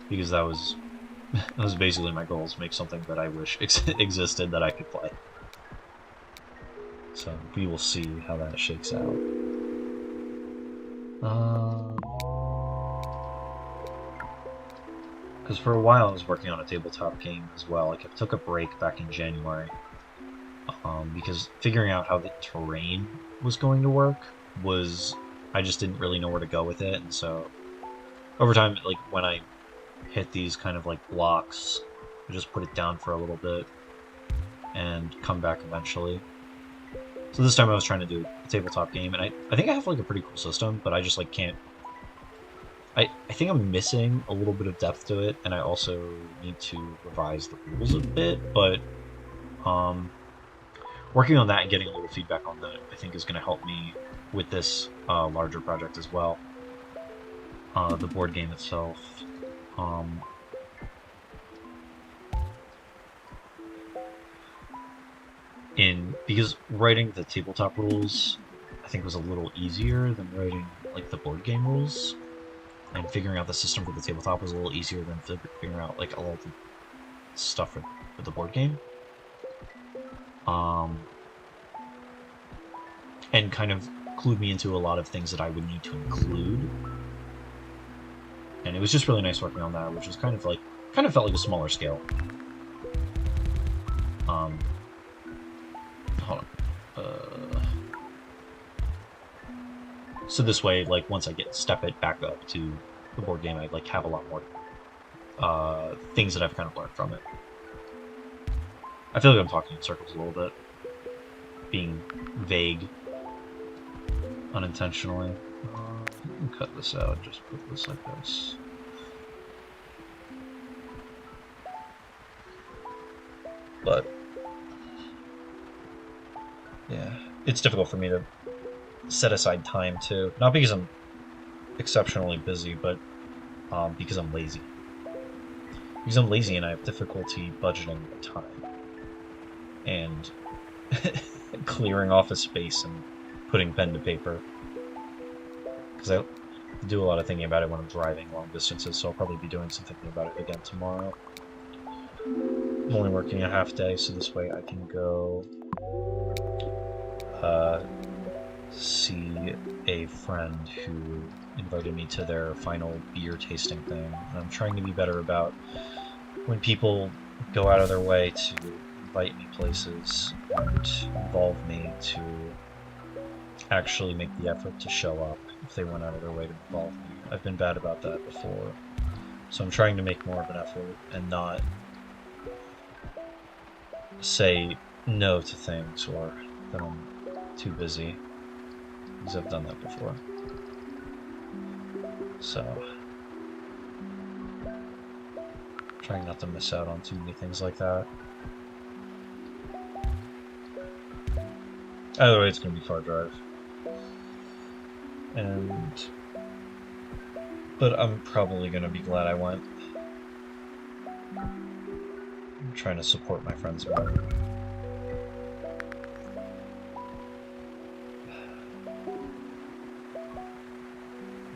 Because that was basically my goal, is make something that I wish existed that I could play. So we will see how that shakes out. Because for a while I was working on a tabletop game as well. Like, I took a break back in January, because figuring out how the terrain was going to work I just didn't really know where to go with it, and so over time, like, when I hit these kind of like blocks, I just put it down for a little bit and come back eventually. So this time I was trying to do a tabletop game, and I think I have like a pretty cool system, but I just like can't. I think I'm missing a little bit of depth to it, and I also need to revise the rules a bit, but working on that and getting a little feedback on that, I think, is going to help me with this larger project as well. The board game itself. Because writing the tabletop rules, I think, was a little easier than writing like the board game rules, and figuring out the system for the tabletop was a little easier than figuring out like a lot of the stuff for the board game. And kind of clued me into a lot of things that I would need to include. And it was just really nice working on that, which was kind of felt like a smaller scale. Hold on. So this way, like, once I step it back up to the board game, I like have a lot more things that I've kind of learned from it. I feel like I'm talking in circles a little bit, being vague unintentionally. Cut this out and just put this like this. But yeah, it's difficult for me to set aside time too. Not because I'm exceptionally busy, but because I'm lazy. Because I'm lazy and I have difficulty budgeting time and clearing off a space and putting pen to paper. Because I do a lot of thinking about it when I'm driving long distances, so I'll probably be doing some thinking about it again tomorrow. I'm only working a half day, so this way I can go see a friend who invited me to their final beer tasting thing. And I'm trying to be better about when people go out of their way to invite me places and involve me, to actually make the effort to show up if they went out of their way to involve me. I've been bad about that before, so I'm trying to make more of an effort and not say no to things or that I'm too busy, because I've done that before. So, trying not to miss out on too many things like that. Either way, it's going to be a far drive. But I'm probably going to be glad I went. I'm trying to support my friends more.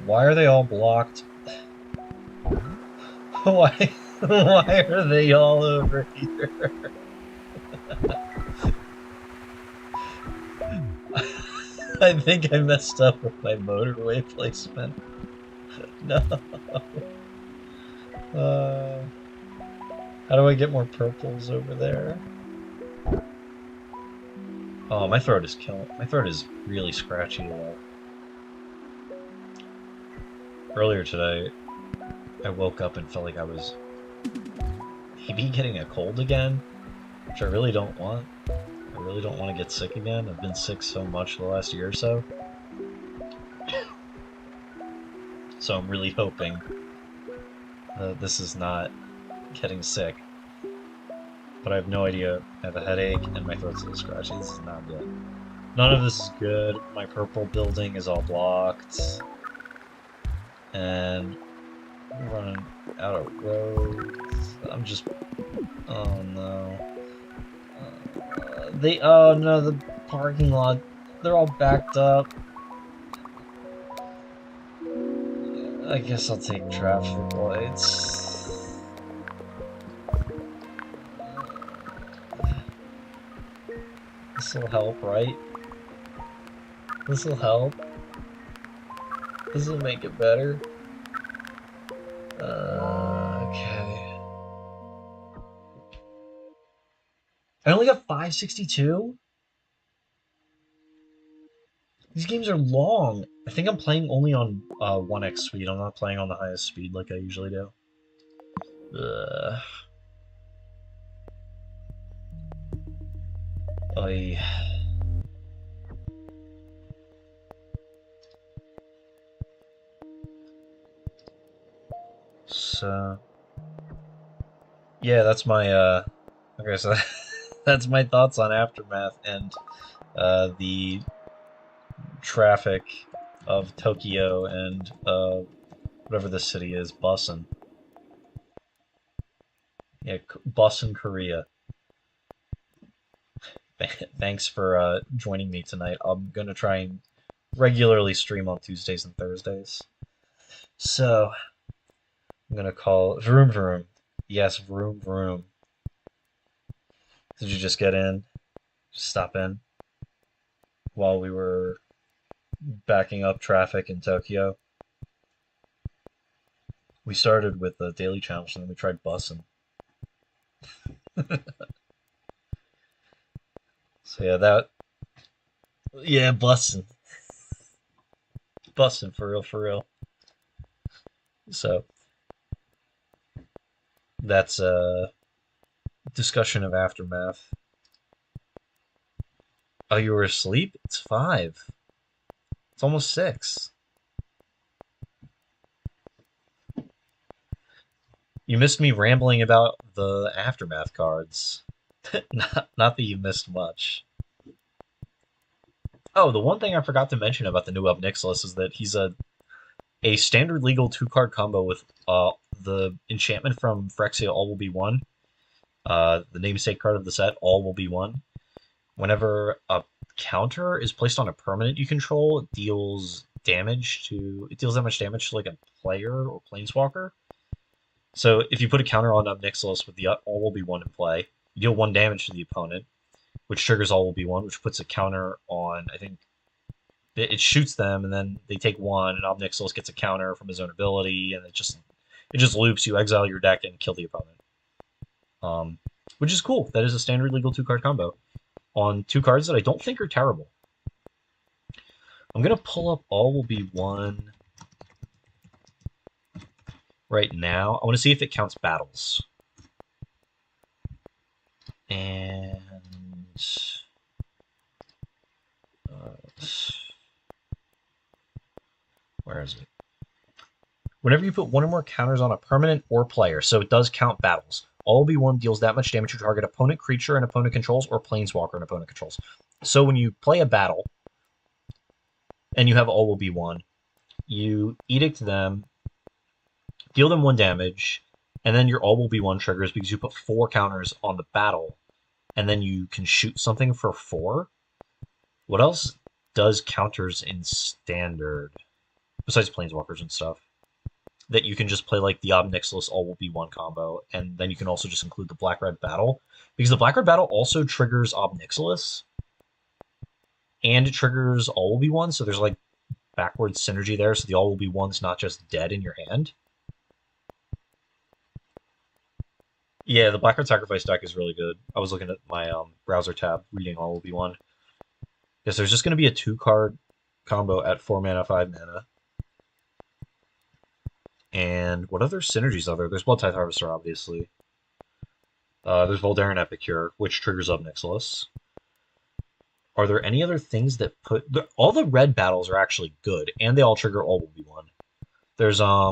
Why are they all blocked? Why are they all over here? I think I messed up with my motorway placement. No. Uh, how do I get more purples over there? Oh, my throat is killing. My throat is really scratchy today. Earlier today, I woke up and felt like I was maybe getting a cold again, which I really don't want. I really don't want to get sick again. I've been sick so much the last year or so. So I'm really hoping that this is not getting sick. But I have no idea. I have a headache and my throat's a little scratchy. This is not good. None of this is good. My purple building is all blocked. And I'm running out of roads. I'm just... Oh no. Oh no, the parking lot. They're all backed up. I guess I'll take traffic lights. This'll help, right? This'll help. This'll make it better. Okay. I only got 562? These games are long. I think I'm playing only on 1x speed. I'm not playing on the highest speed like I usually do. Ugh. Oy. So, yeah, that's my, okay, so that's my thoughts on Aftermath and the traffic of Tokyo and whatever this city is, Busan. Yeah, Busan, Korea. Thanks for joining me tonight. I'm gonna try and regularly stream on Tuesdays and Thursdays. So, I'm gonna call Vroom Vroom. Yes, Vroom Vroom. Did you just get in? Just stop in while we were backing up traffic in Tokyo? We started with the daily challenge and then we tried bussing. So yeah, yeah, bussing. Bussing for real, for real. So that's a discussion of Aftermath. Oh, you were asleep? It's 5. It's almost 6. You missed me rambling about the Aftermath cards. Not that you missed much. Oh, the one thing I forgot to mention about the new Ob Nixilis is that he's a standard legal 2-card combo with the enchantment from Phyrexia, all will be 1. The namesake card of the set, all will be 1. Whenever a counter is placed on a permanent you control, it deals that much damage to like a player or planeswalker. So if you put a counter on Ob Nixilis with the all will be 1 in play, you deal 1 damage to the opponent, which triggers all will be 1, which puts a counter on, I think, it shoots them, and then they take 1, and Ob Nixilis gets a counter from his own ability, and it just loops. You exile your deck and kill the opponent, which is cool. That is a standard legal 2-card combo on 2 cards that I don't think are terrible. I'm gonna pull up all will be 1 right now. I want to see if it counts battles. And where is it? Whenever you put 1 or more counters on a permanent or player, so it does count battles. All will be 1 deals that much damage to target opponent creature and opponent controls, or planeswalker and opponent controls. So when you play a battle and you have all will be 1, you edict them, deal them 1 damage, and then your all will be 1 triggers because you put 4 counters on the battle, and then you can shoot something for 4. What else does counters in standard, besides planeswalkers and stuff, that you can just play like the Ob Nixilis all will be 1 combo, and then you can also just include the black red battle, because the black red battle also triggers Ob Nixilis. and it triggers all will be one, so there's like backwards synergy there, so the all will be one's not just dead in your hand. Yeah, the Blackguard Sacrifice deck is really good. I was looking at my browser tab, reading all will be one. Yes, there's just going to be a 2-card combo at 4 mana, 5 mana. And what other synergies are there? There's Blood Tithe Harvester, obviously. There's Voldaren Epicure, which triggers Ob Nixilis. Are there any other things that put... all the red battles are actually good, and they all trigger all will be one. There's, I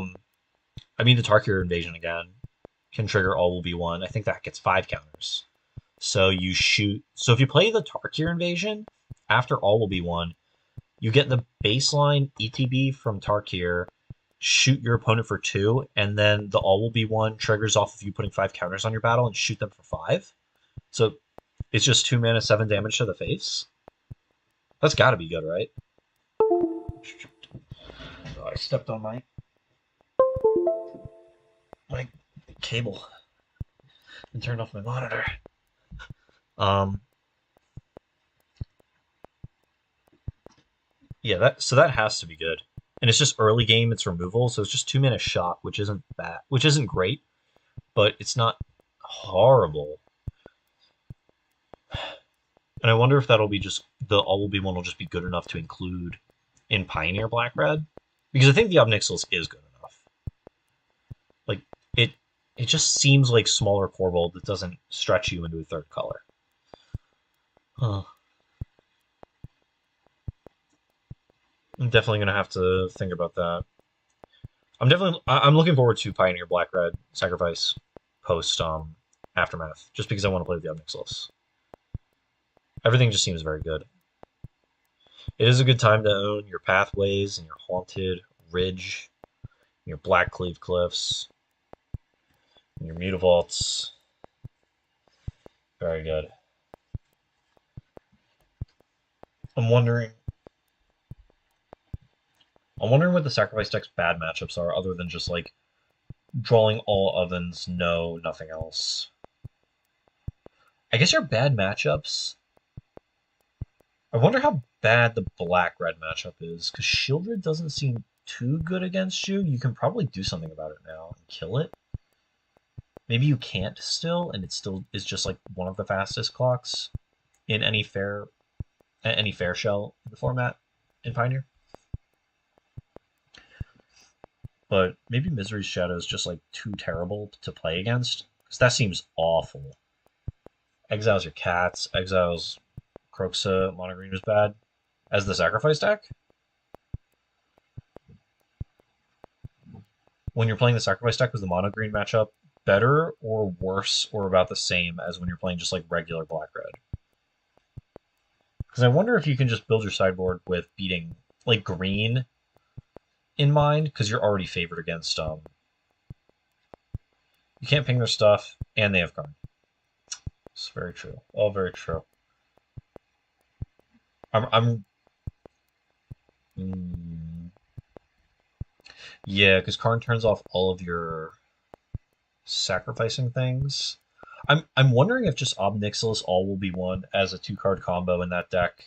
mean, the Tarkir Invasion again can trigger all will be one. I think that gets 5 counters. So you shoot... so if you play the Tarkir Invasion, after all will be one, you get the baseline ETB from Tarkir, shoot your opponent for 2, and then the all will be one triggers off of you putting 5 counters on your battle and shoot them for 5. So it's just 2 mana, 7 damage to the face. That's got to be good, right? Oh, I stepped on my cable and turned off my monitor. Yeah, that has to be good. And it's just early game, it's removal, so it's just 2 mana shock, which isn't bad, which isn't great, but it's not horrible. And I wonder if that'll be just the all will be one will just be good enough to include in Pioneer Black Red, because I think the Ob Nixilis is good enough. Like it just seems like smaller Corvold that doesn't stretch you into a third color. Huh. I'm definitely gonna have to think about that. I'm looking forward to Pioneer Black Red Sacrifice post Aftermath, just because I want to play with the Ob Nixilis. Everything just seems very good. It is a good time to own your Pathways and your Haunted Ridge, and your Black Cleave Cliffs, and your Mutavaults. Very good. I'm wondering what the Sacrifice deck's bad matchups are, other than just like drawing all ovens, no, nothing else. I guess your bad matchups. I wonder how bad the black-red matchup is, because Shieldred doesn't seem too good against you. You can probably do something about it now and kill it. Maybe you can't still, and it still is just like one of the fastest clocks in any fair shell in the format in Pioneer. But maybe Misery's Shadow is just like too terrible to play against, because that seems awful. Exiles your cats, exiles Croxa, Mono Green is bad. As the Sacrifice deck? When you're playing the Sacrifice deck, was the Mono Green matchup better or worse or about the same as when you're playing just like regular Black-Red? Because I wonder if you can just build your sideboard with beating like green in mind, because you're already favored against you can't ping their stuff, and they have Karn. It's very true. All very true. Yeah, because Karn turns off all of your sacrificing things. I'm wondering if just Ob Nixilis all will be one as a 2-card combo in that deck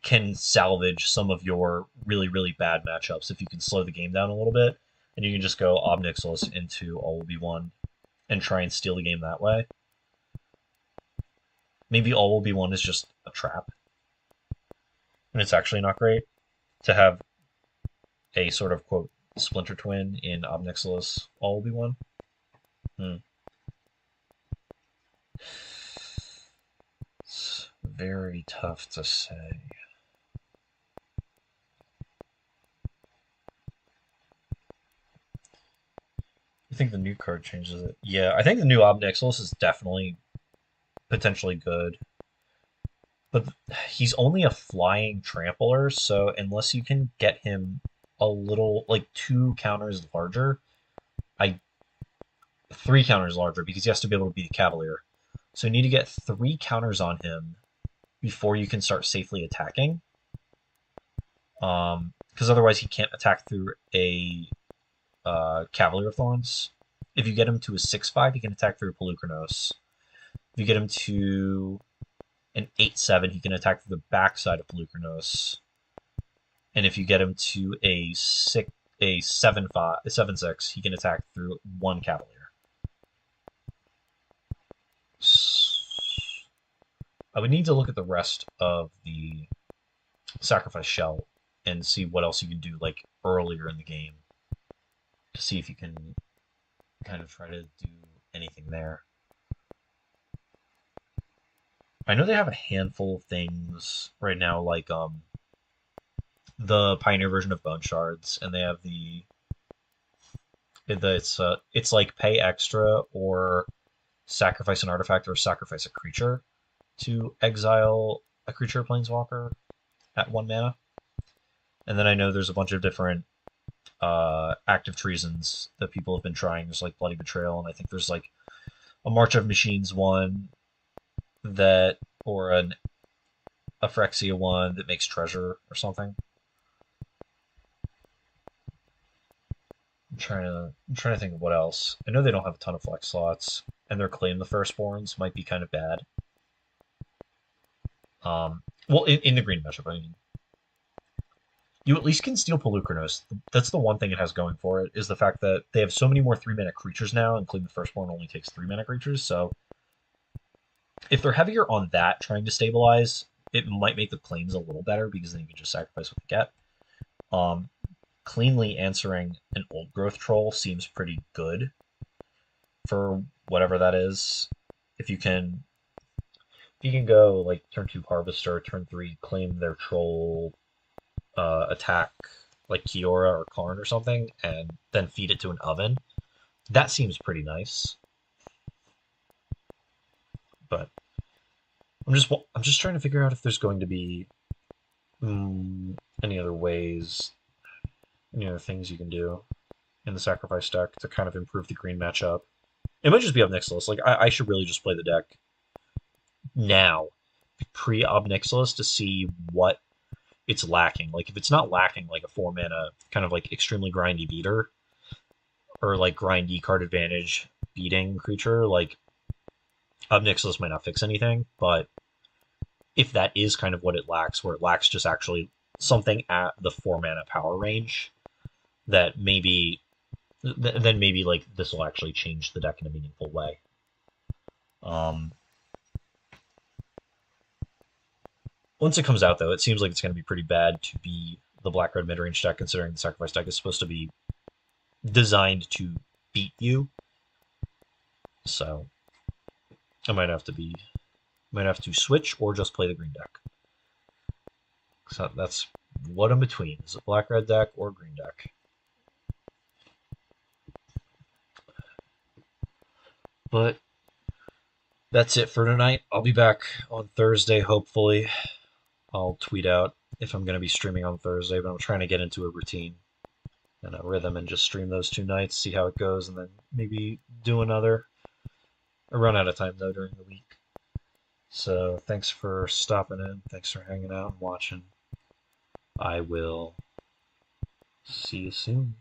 can salvage some of your really, really bad matchups if you can slow the game down a little bit, and you can just go Ob Nixilis into all will be one and try and steal the game that way. Maybe all will be one is just a trap, and it's actually not great to have a sort of quote Splinter Twin in Ob Nixilis all will be one. It's very tough to say. I think the new card changes it. Yeah, I think the new Ob Nixilis is definitely potentially good. But he's only a flying trampler, so unless you can get him a little, like 2 counters larger, 3 counters larger, because he has to be able to beat a Cavalier. So you need to get 3 counters on him before you can start safely attacking. Because otherwise he can't attack through a Cavalier Thorns. If you get him to a 6/5, he can attack through Pelucranos. If you get him to an 8/7, he can attack through the backside of Pelucranos. And if you get him to a 7/5, a 7/6, he can attack through one Cavalier. I would need to look at the rest of the Sacrifice Shell and see what else you can do like earlier in the game to see if you can kind of try to do anything there. I know they have a handful of things right now, like the Pioneer version of Bone Shards, and they have it's like pay extra or sacrifice an artifact or sacrifice a creature to exile a creature planeswalker at 1 mana. And then I know there's a bunch of different active treasons that people have been trying. There's like Bloody Betrayal, and I think there's like a March of Machines one that, or an Phyrexia one that makes treasure or something. I'm trying to think of what else. I know they don't have a ton of flex slots, and their Claim the Firstborns might be kind of bad. Well, in the green matchup, I mean, you at least can steal Pelucranos. That's the one thing it has going for it, is the fact that they have so many more 3-mana creatures now, and Claim the Firstborn only takes 3-mana creatures, so if they're heavier on that, trying to stabilize, it might make the claims a little better, because then you can just sacrifice what you get. Cleanly answering an Old Growth Troll seems pretty good for whatever that is. If you can go like turn 2 Harvester, turn 3 claim their troll, attack like Kiora or Karn or something, and then feed it to an oven, that seems pretty nice. But I'm just trying to figure out if there's going to be any other ways, any other things you can do in the sacrifice deck to kind of improve the green matchup. It might just be Ob Nixilis. Like I should really just play the deck now, pre-Ob Nixilis, to see what it's lacking. Like if it's not lacking like a 4-mana kind of like extremely grindy beater, or like grindy card advantage beating creature, like Ob Nixilis might not fix anything. But if that is kind of what it lacks, where it lacks just actually something at the 4-mana power range, that maybe then maybe like this will actually change the deck in a meaningful way. Once it comes out, though, it seems like it's going to be pretty bad to be the black-red mid-range deck, considering the sacrifice deck is supposed to be designed to beat you. So I might have to switch or just play the green deck. So that's what in between. Is it black-red deck or green deck? But that's it for tonight. I'll be back on Thursday, hopefully. I'll tweet out if I'm going to be streaming on Thursday, but I'm trying to get into a routine and a rhythm and just stream those 2 nights, see how it goes, and then maybe do another. I run out of time, though, during the week. So thanks for stopping in. Thanks for hanging out and watching. I will see you soon.